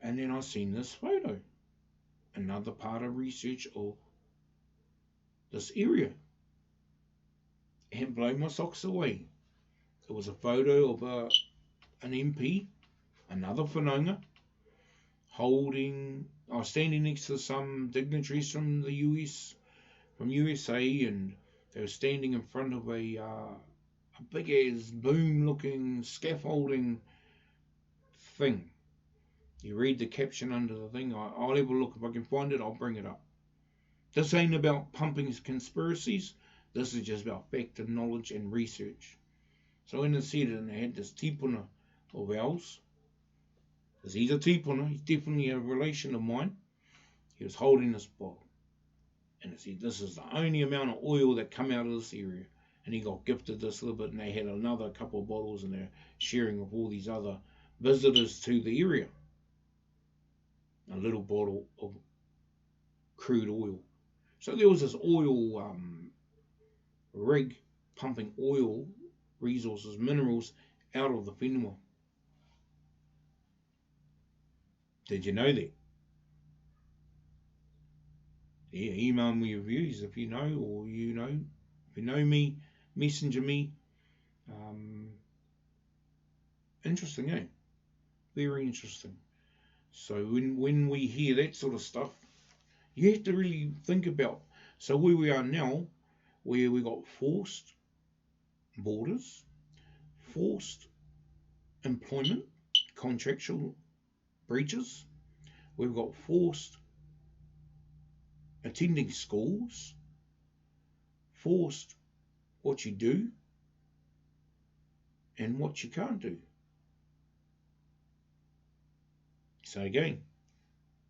and then I seen this photo, another part of research of this area, and blown my socks away. It was a photo of an MP, another whanaunga, holding, I was standing next to some dignitaries from the US, from USA, and they were standing in front of a big ass boom looking scaffolding thing. You read the caption under the thing. I'll have a look if I can find it. I'll bring it up. This ain't about pumping conspiracies. This is just about fact and knowledge and research. So in the said it, and they had this tipuna of ours. Because he's a tipuna. He's definitely a relation of mine. He was holding this bottle. And it said, this is the only amount of oil that come out of this area. And he got gifted this little bit, and they had another couple of bottles, and they're sharing with all these other visitors to the area. A little bottle of crude oil. So there was this oil rig pumping oil resources, minerals out of the whenua. Did you know that? Yeah, email me your views if you know, or if you know me, messenger me. Interesting, eh? Very interesting. So when we hear that sort of stuff, you have to really think about. So where we are now, where we got forced borders, forced employment, contractual breaches, we've got forced attending schools, forced what you do and what you can't do. So again,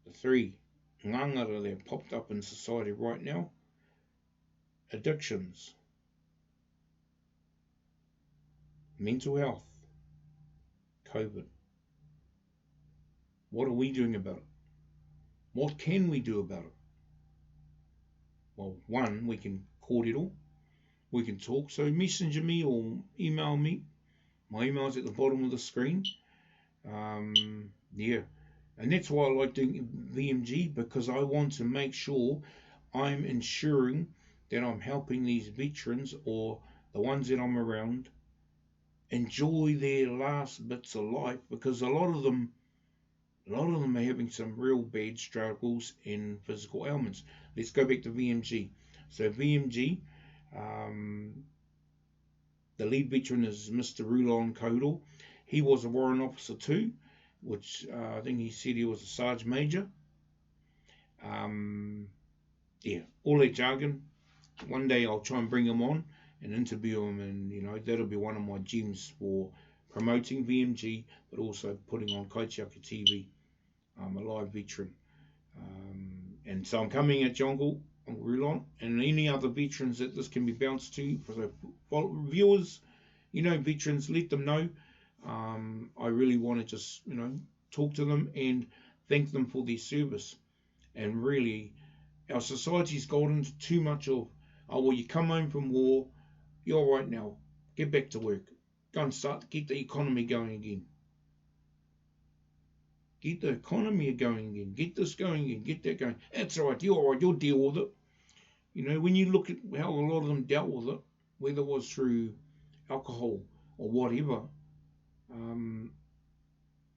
the three ngangara that have popped up in society right now: addictions, mental health, COVID. What are we doing about it? What can we do about it? Well, one, we can cordial, we can talk. So messenger me or email me. My email's at the bottom of the screen. Yeah. And that's why I like doing VMG, because I want to make sure I'm ensuring that I'm helping these veterans, or the ones that I'm around, enjoy their last bits of life, because a lot of them are having some real bad struggles and physical ailments. Let's go back to VMG. So VMG, the lead veteran is Mr. Rulon Kodal. He was a warrant officer too, which I think he said he was a Sarge Major. Yeah, all that jargon. One day I'll try and bring him on and interview him, and that'll be one of my gems for promoting VMG, but also putting on Kaitiaka TV. I'm a live veteran. And so I'm coming at Uncle Rulon, and any other veterans that this can be bounced to. For the viewers, veterans, let them know. I really want to just, talk to them and thank them for their service. And really, our society's gotten into too much of, oh, well, you come home from war, you're all right now, get back to work, go and get the economy going again. Get the economy going again, get this going again, get that going. That's all right, you'll deal with it. When you look at how a lot of them dealt with it, whether it was through alcohol or whatever,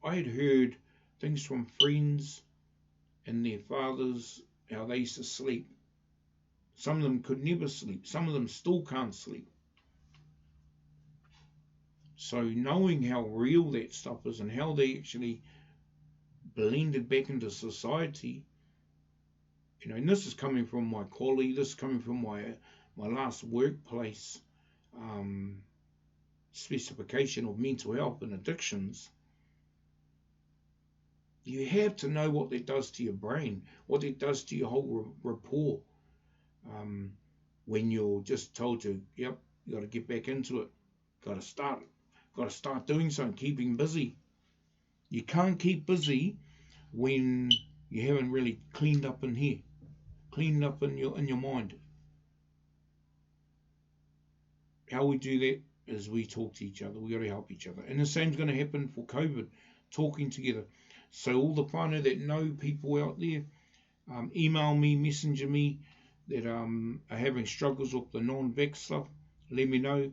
I had heard things from friends and their fathers, how they used to sleep Some of them could never sleep. Some of them still can't sleep. So knowing how real that stuff is and how they actually blended back into society, and this is coming from my colleague, this is coming from my last workplace um, specification of mental health and addictions. You have to know what that does to your brain, what it does to your whole rapport. When you're just told to, yep, you got to get back into it, got to start doing something, keeping busy. You can't keep busy when you haven't really cleaned up in here, cleaned up in your mind. How we do that is we talk to each other. We got to help each other, and the same's going to happen for COVID. Talking together. So all the whanau that know people out there, email me, messenger me that are having struggles with the non-vax stuff. Let me know.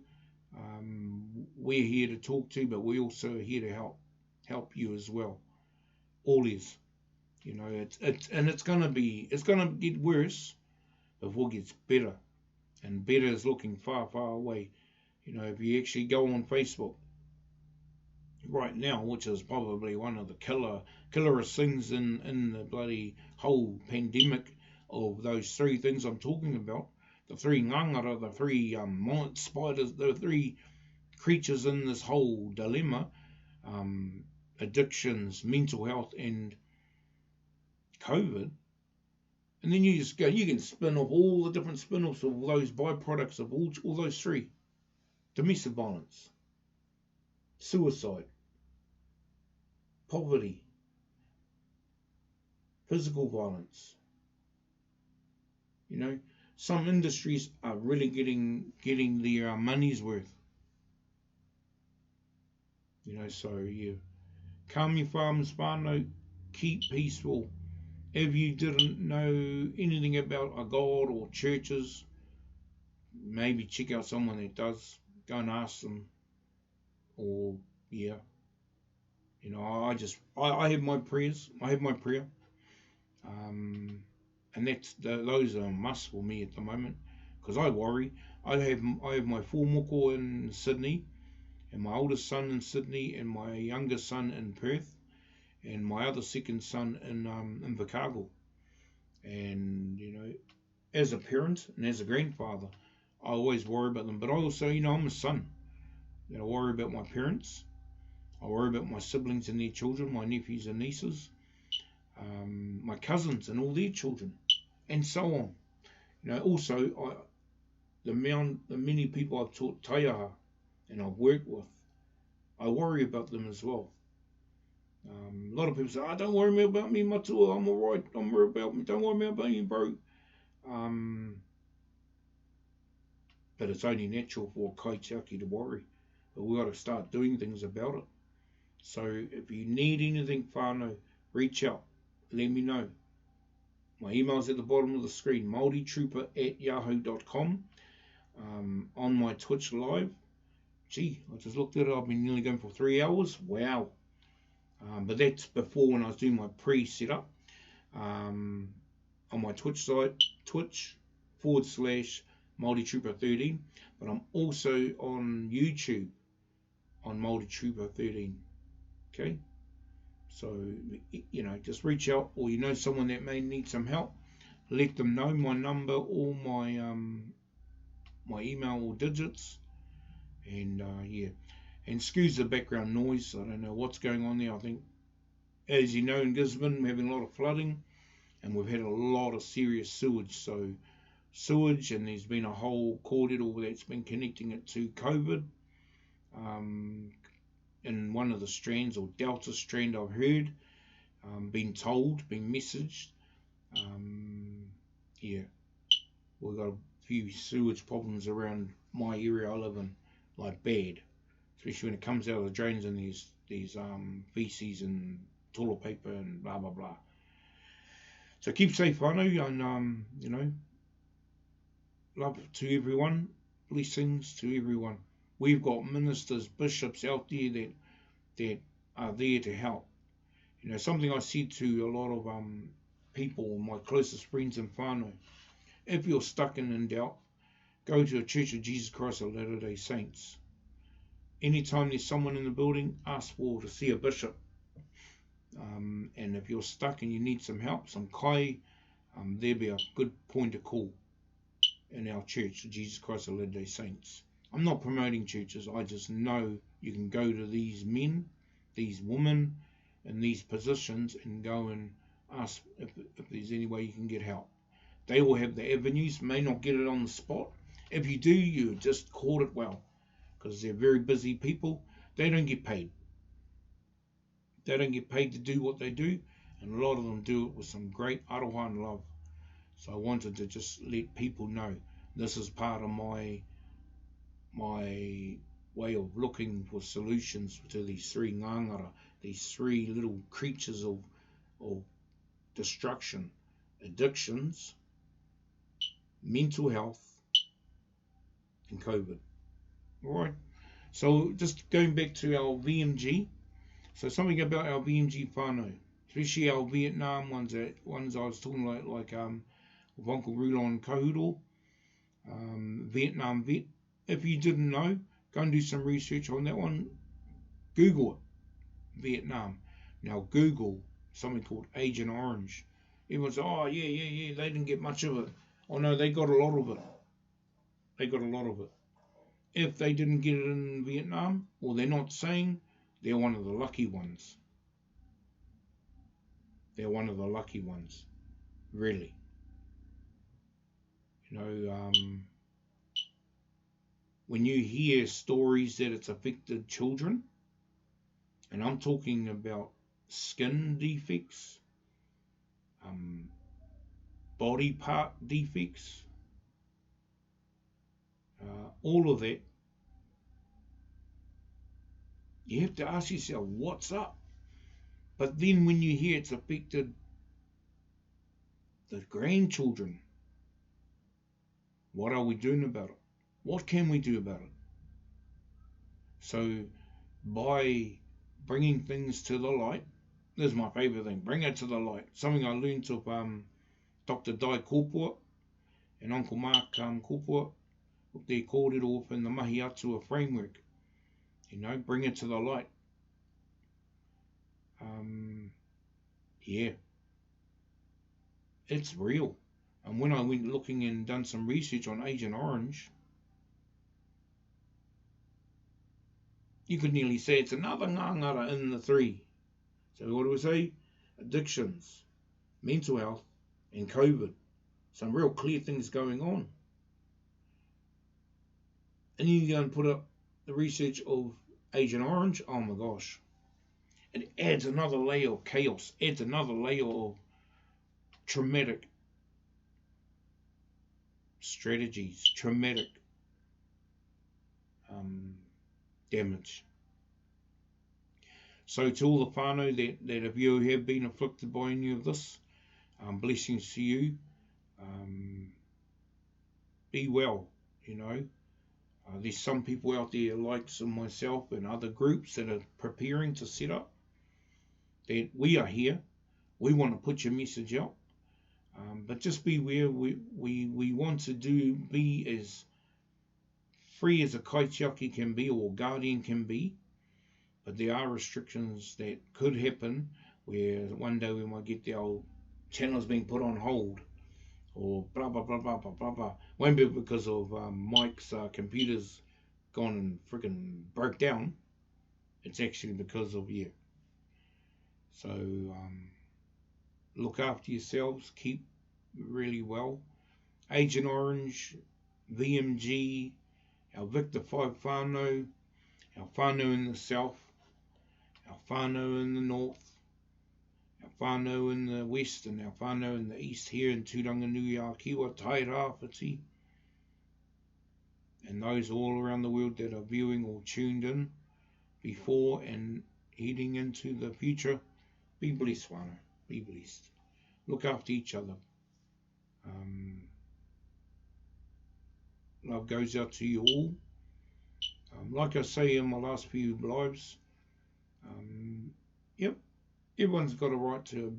We're here to talk to, but we're also here to help you as well. All is, it's gonna get worse before it gets better, and better is looking far, far away. If you actually go on Facebook right now, which is probably one of the killerest things in the bloody whole pandemic of those three things I'm talking about, the three ngangara, the three spiders, the three creatures in this whole dilemma, addictions, mental health, and COVID. And then you can spin off all the different spin-offs of those byproducts of all those three. Domestic violence, suicide, poverty, physical violence. Some industries are really getting their money's worth. So yeah. Calm your farms, whanau, keep peaceful. If you didn't know anything about a god or churches, maybe check out someone that does. Go and ask them. Or yeah. I have my prayers. I have my prayer. And those are a must for me at the moment, because I worry. I have my four moko in Sydney, and my oldest son in Sydney, and my youngest son in Perth, and my other second son in Chicago. And as a parent and as a grandfather, I always worry about them. But I also, I'm a son. I worry about my parents. I worry about my siblings and their children, my nephews and nieces, my cousins and all their children, and so on. Also, the many people I've taught taiaha and I've worked with, I worry about them as well. A lot of people say, don't worry about me, matua, I'm alright, don't worry about me, don't worry about me, bro. But it's only natural for a kaitiaki to worry. But we've got to start doing things about it. So if you need anything, whanau, reach out, let me know. My email's at the bottom of the screen, maoritrooper@yahoo.com. On my Twitch live, I just looked at it, I've been nearly going for 3 hours. Wow. But that's before, when I was doing my pre-setup. On my Twitch site, Twitch.com/MaoriTrooper13. But I'm also on YouTube on MaoriTrooper13. Okay? So, just reach out, or someone that may need some help. Let them know my number or my email or digits. And yeah. And excuse the background noise. I don't know what's going on there. I think, as you know, in Gisborne, we're having a lot of flooding, and we've had a lot of serious sewage. So sewage, and there's been a whole corridor that's been connecting it to COVID. In one of the strands, or Delta strand, I've heard, been messaged. Yeah, we've got a few sewage problems around my area I live in, like bad, especially when it comes out of the drains and these feces and toilet paper and blah blah blah. So keep safe, whanau, and love to everyone, blessings to everyone. We've got ministers, bishops out there that are there to help. Something I said to a lot of people, my closest friends in whanau, If you're stuck and in doubt, go to a Church of Jesus Christ of Latter-day Saints. Anytime there's someone in the building, ask to see a bishop. And if you're stuck and you need some help, some kai, there'd be a good point to call in our Church of Jesus Christ of Latter-day Saints. I'm not promoting churches. I just know you can go to these men, these women, in these positions and go and ask if there's any way you can get help. They will have the avenues, may not get it on the spot. If you do, you just caught it well, because they're very busy people. They don't get paid. They don't get paid to do what they do, and a lot of them do it with some great aroha and love. So I wanted to just let people know this is part of my way of looking for solutions to these three ngangara, these three little creatures of destruction: addictions, mental health, and COVID. Alright, so just going back to our VMG. So something about our VMG whanau, especially our Vietnam ones I was talking like with Uncle Rulon Kahuro, Vietnam vet. If you didn't know, go and do some research on that one. Google it, Vietnam. Now Google something called Agent Orange. Everyone's, oh yeah, they didn't get much of it. Oh no, they got a lot of it. They got a lot of it. If they didn't get it in Vietnam, or they're not saying, they're one of the lucky ones. They're one of the lucky ones, really. You know, when you hear stories that it's affected children, and I'm talking about skin defects, body part defects, all of that, you have to ask yourself, what's up? But then when you hear it's affected the grandchildren, what are we doing about it? What can we do about it? So by bringing things to the light, this is my favourite thing, bring it to the light. Something I learned of Dr. Dai Kopua and Uncle Mark Kopua. They called it off in the Mahi Atua framework. You know, bring it to the light. Yeah, it's real. And when I went looking and done some research on Agent Orange, you could nearly say it's another ngangara in the three. So what do we say? Addictions, mental health, and COVID. Some real clear things going on. And you go and put up the research of Agent Orange, oh my gosh. It adds another layer of chaos, adds another layer of traumatic strategies, traumatic damage. So to all the whānau that if you have been afflicted by any of this, blessings to you. Be well, you know. There's some people out there like myself and other groups that are preparing to set up. That we are here. We want to put your message out. But just beware, we want to be as free as a kaitiaki can be or guardian can be. But there are restrictions that could happen where one day we might get the old channels being put on hold or blah, blah, blah, blah, blah, blah, blah. Won't be because of Mike's computers gone and freaking broke down. It's actually because of you. So look after yourselves. Keep really well. Agent Orange, VMG, our Victor 5 whānau, our whānau in the south, our whānau in the north, our whānau in the west, and our whānau in the east here in Tūranganui-a-Kiwa, Tairāwhiti, and those all around the world that are viewing or tuned in before and heading into the future. Be blessed, whānau. Be blessed. Look after each other. Love goes out to you all. Like I say in my last few lives, yep, everyone's got a right to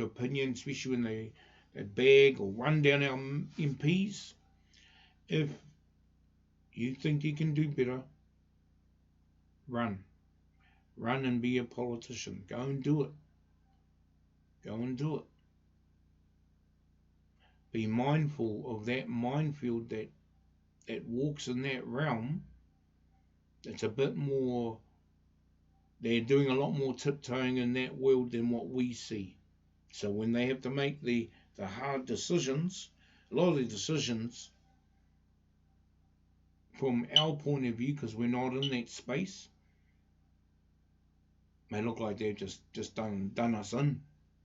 opinion, especially when that bag or run down our MPs. If you think you can do better, run. Run and be a politician. Go and do it. Go and do it. Be mindful of that minefield that walks in that realm. It's a bit more, they're doing a lot more tiptoeing in that world than what we see. So when they have to make the hard decisions, a lot of the decisions from our point of view, because we're not in that space, may look like they've just done us in,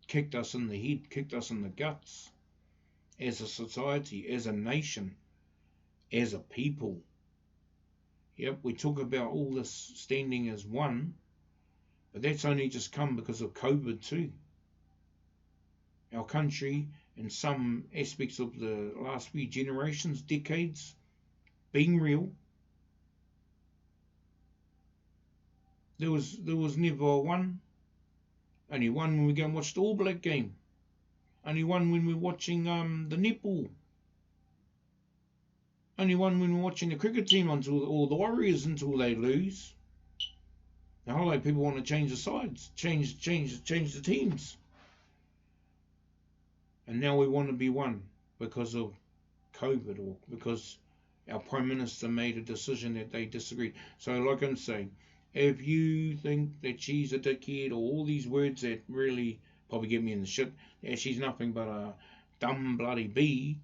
kicked us in the head, kicked us in the guts, as a society, as a nation, as a people. Yep, we talk about all this standing as one, but that's only just come because of COVID too. Our country, in some aspects of the last few generations, decades, being real, there was never one. Only one when we go and watch the All Black game. Only one when we're watching the netball. Only one when we're watching the cricket team or the Warriors until they lose. Now, hello, people want to change the sides, change the teams. And now we want to be one because of COVID or because our Prime Minister made a decision that they disagreed. So like I'm saying, if you think that she's a dickhead or all these words that really probably get me in the shit, that she's nothing but a dumb bloody bee,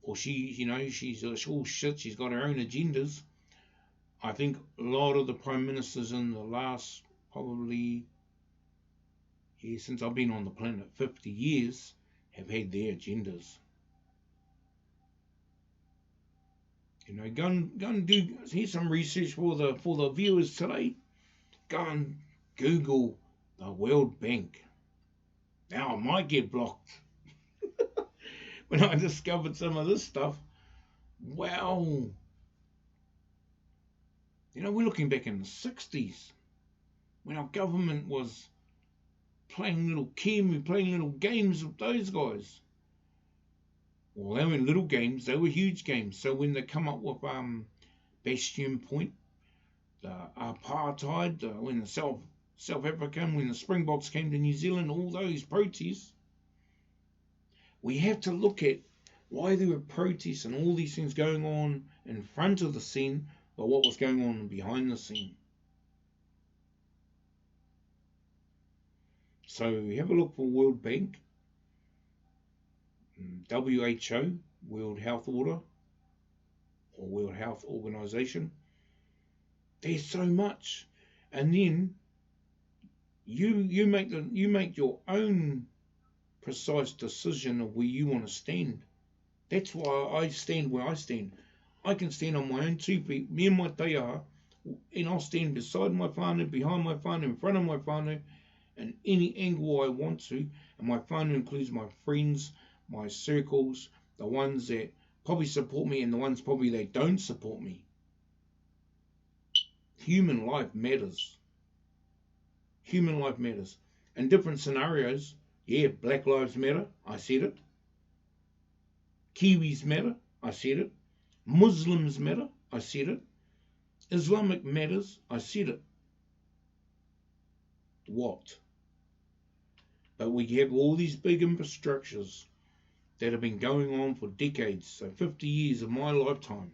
or she's all shit, she's got her own agendas. I think a lot of the Prime Ministers in the last probably, since I've been on the planet, 50 years, have had their agendas. Go and do. Here's some research for the viewers today. Go and Google the World Bank. Now I might get blocked. When I discovered some of this stuff, wow. We're looking back in the 60s when our government was playing little games with those guys. Well, they weren't little games, they were huge games. So when they come up with Bastion Point, the apartheid, when the South Africa, when the Springboks came to New Zealand, all those protests, we have to look at why there were protests and all these things going on in front of the scene, but what was going on behind the scene. So have a look for World Bank, WHO, World Health Order, or World Health Organization. There's so much, and then you make your own precise decision of where you want to stand. That's why I stand where I stand. I can stand on my own 2 feet, me and my taiaha, and I'll stand beside my whanau, behind my whanau, in front of my whanau, and any angle I want to. And my whanau includes my friends, my circles, the ones that probably support me and the ones probably they don't support me. Human life matters. Human life matters. In different scenarios, yeah, Black Lives Matter, I said it. Kiwis matter, I said it. Muslims matter, I said it. Islamic matters, I said it. What? But we have all these big infrastructures that have been going on for decades, so 50 years of my lifetime,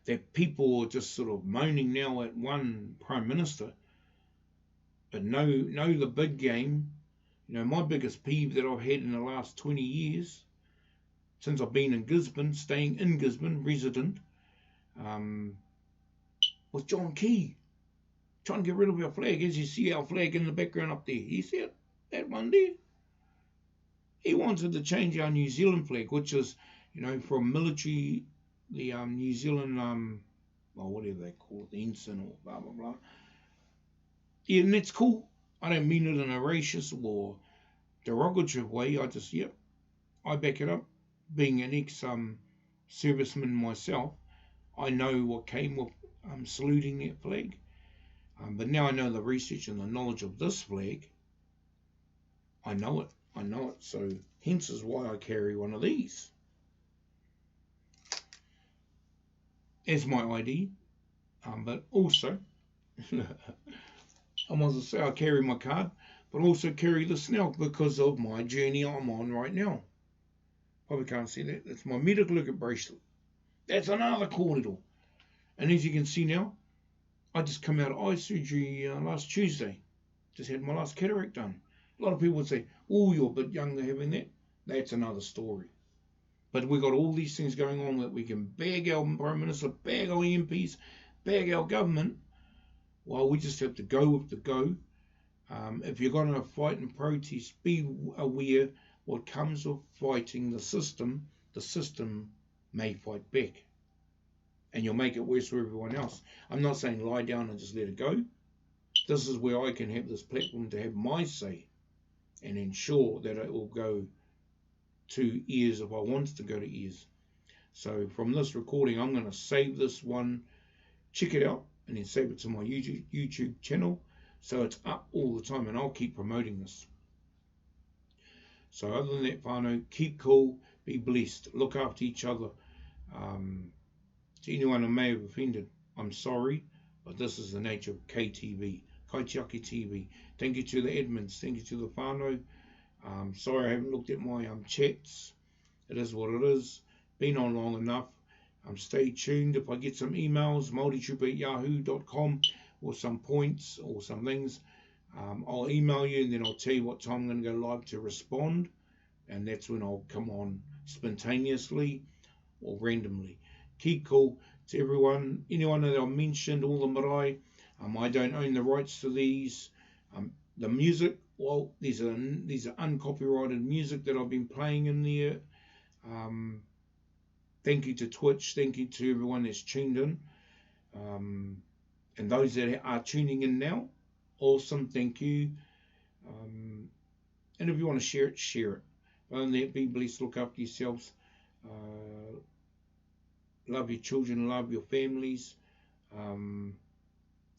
that people are just sort of moaning now at one Prime Minister, but know the big game. My biggest peeve that I've had in the last 20 years, since I've been in Gisborne, staying in Gisborne, resident, was John Key trying to get rid of our flag. As you see our flag in the background up there, you see it? That one there? He wanted to change our New Zealand flag, which is, from military, the New Zealand, whatever they call it, the ensign or blah, blah, blah. Yeah, and that's cool. I don't mean it in a racist or derogatory way. I back it up. Being an ex-serviceman myself, I know what came with saluting that flag. But now I know the research and the knowledge of this flag. I know it. I know it, so hence is why I carry one of these as my ID. But also, I must say I carry my card, but also carry this now because of my journey I'm on right now. Probably can't see that. That's my medical lookout bracelet. That's another cordial. And as you can see now, I just come out of eye surgery last Tuesday. Just had my last cataract done. A lot of people would say, oh, you're a bit younger having that. That's another story. But we've got all these things going on that we can bag our Prime Minister, bag our MPs, bag our government. Well, we just have to go with the go. If you're going to fight and protest, be aware what comes with fighting the system may fight back. And you'll make it worse for everyone else. I'm not saying lie down and just let it go. This is where I can have this platform to have my say and ensure that it will go to ears if I want it to go to ears. So from this recording, I'm going to save this one, check it out, and then save it to my YouTube channel so it's up all the time, and I'll keep promoting this. So other than that, whanau, keep cool, be blessed, look after each other. To anyone who may have offended, I'm sorry, but this is the nature of KTV, Kaitiaki TV. Thank you to the admins, thank you to the whanau. Sorry I haven't looked at my chats. It is what it is. Been on long enough. Stay tuned. If I get some emails, multitroop@yahoo.com, or some points or some things, I'll email you and then I'll tell you what time I'm going to go live to respond. And that's when I'll come on spontaneously or randomly. Keep cool to everyone. Anyone that I mentioned, all the marae, I don't own the rights to these. The music, well, these are uncopyrighted music that I've been playing in there. Thank you to Twitch. Thank you to everyone that's tuned in. And those that are tuning in now, awesome. Thank you. And if you want to share it, share it. Other than that, be blessed. Look after yourselves. Love your children. Love your families. And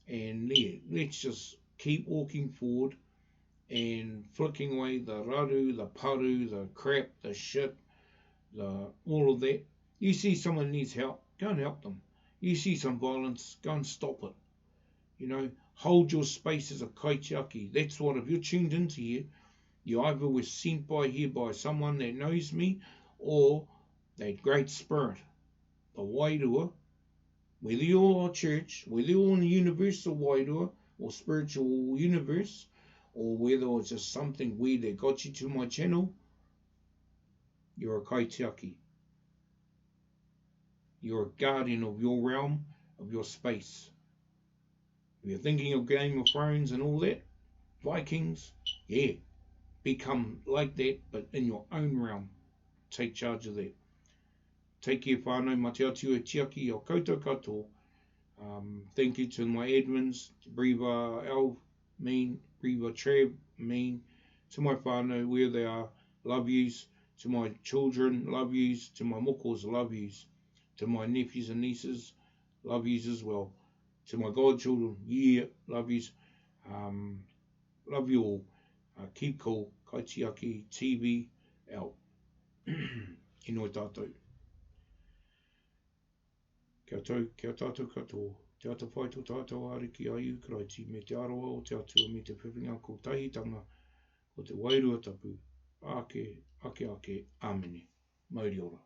yeah, let's just keep walking forward and flicking away the raru, the paru, the crap, the shit, all of that. You see someone needs help, go and help them. You see some violence, go and stop it. You know, hold your space as a kaitiaki. That's what, if you're tuned into here, you either were sent by someone that knows me, or that great spirit, the wairua, whether you're a church, whether you're in the universal wairua or spiritual universe, or whether it's just something weird that got you to my channel, you're a kaitiaki. You're a guardian of your realm, of your space. If you're thinking of Game of Thrones and all that, Vikings, yeah, become like that, but in your own realm. Take charge of that. Take care, whanau, mate atu e tiaki o koutou katoa. Thank you to my admins, to Breva Elv, Mean, Breva Trav, Mean, to my whanau, where they are, love yous. To my children, love yous. To my mokos, love yous. To my nephews and nieces, love yous as well. To my godchildren, yeah, love yous. Love you all. Keep cool. Kaitiaki TV out. Inoi tātou. Kia tātou katoa. Te ata whai tō tātou ariki a Ukraiti me te aroa o te atua me te whiwhinga ko tahitanga o te wairua tapu. Ake, amene. Mauri ora.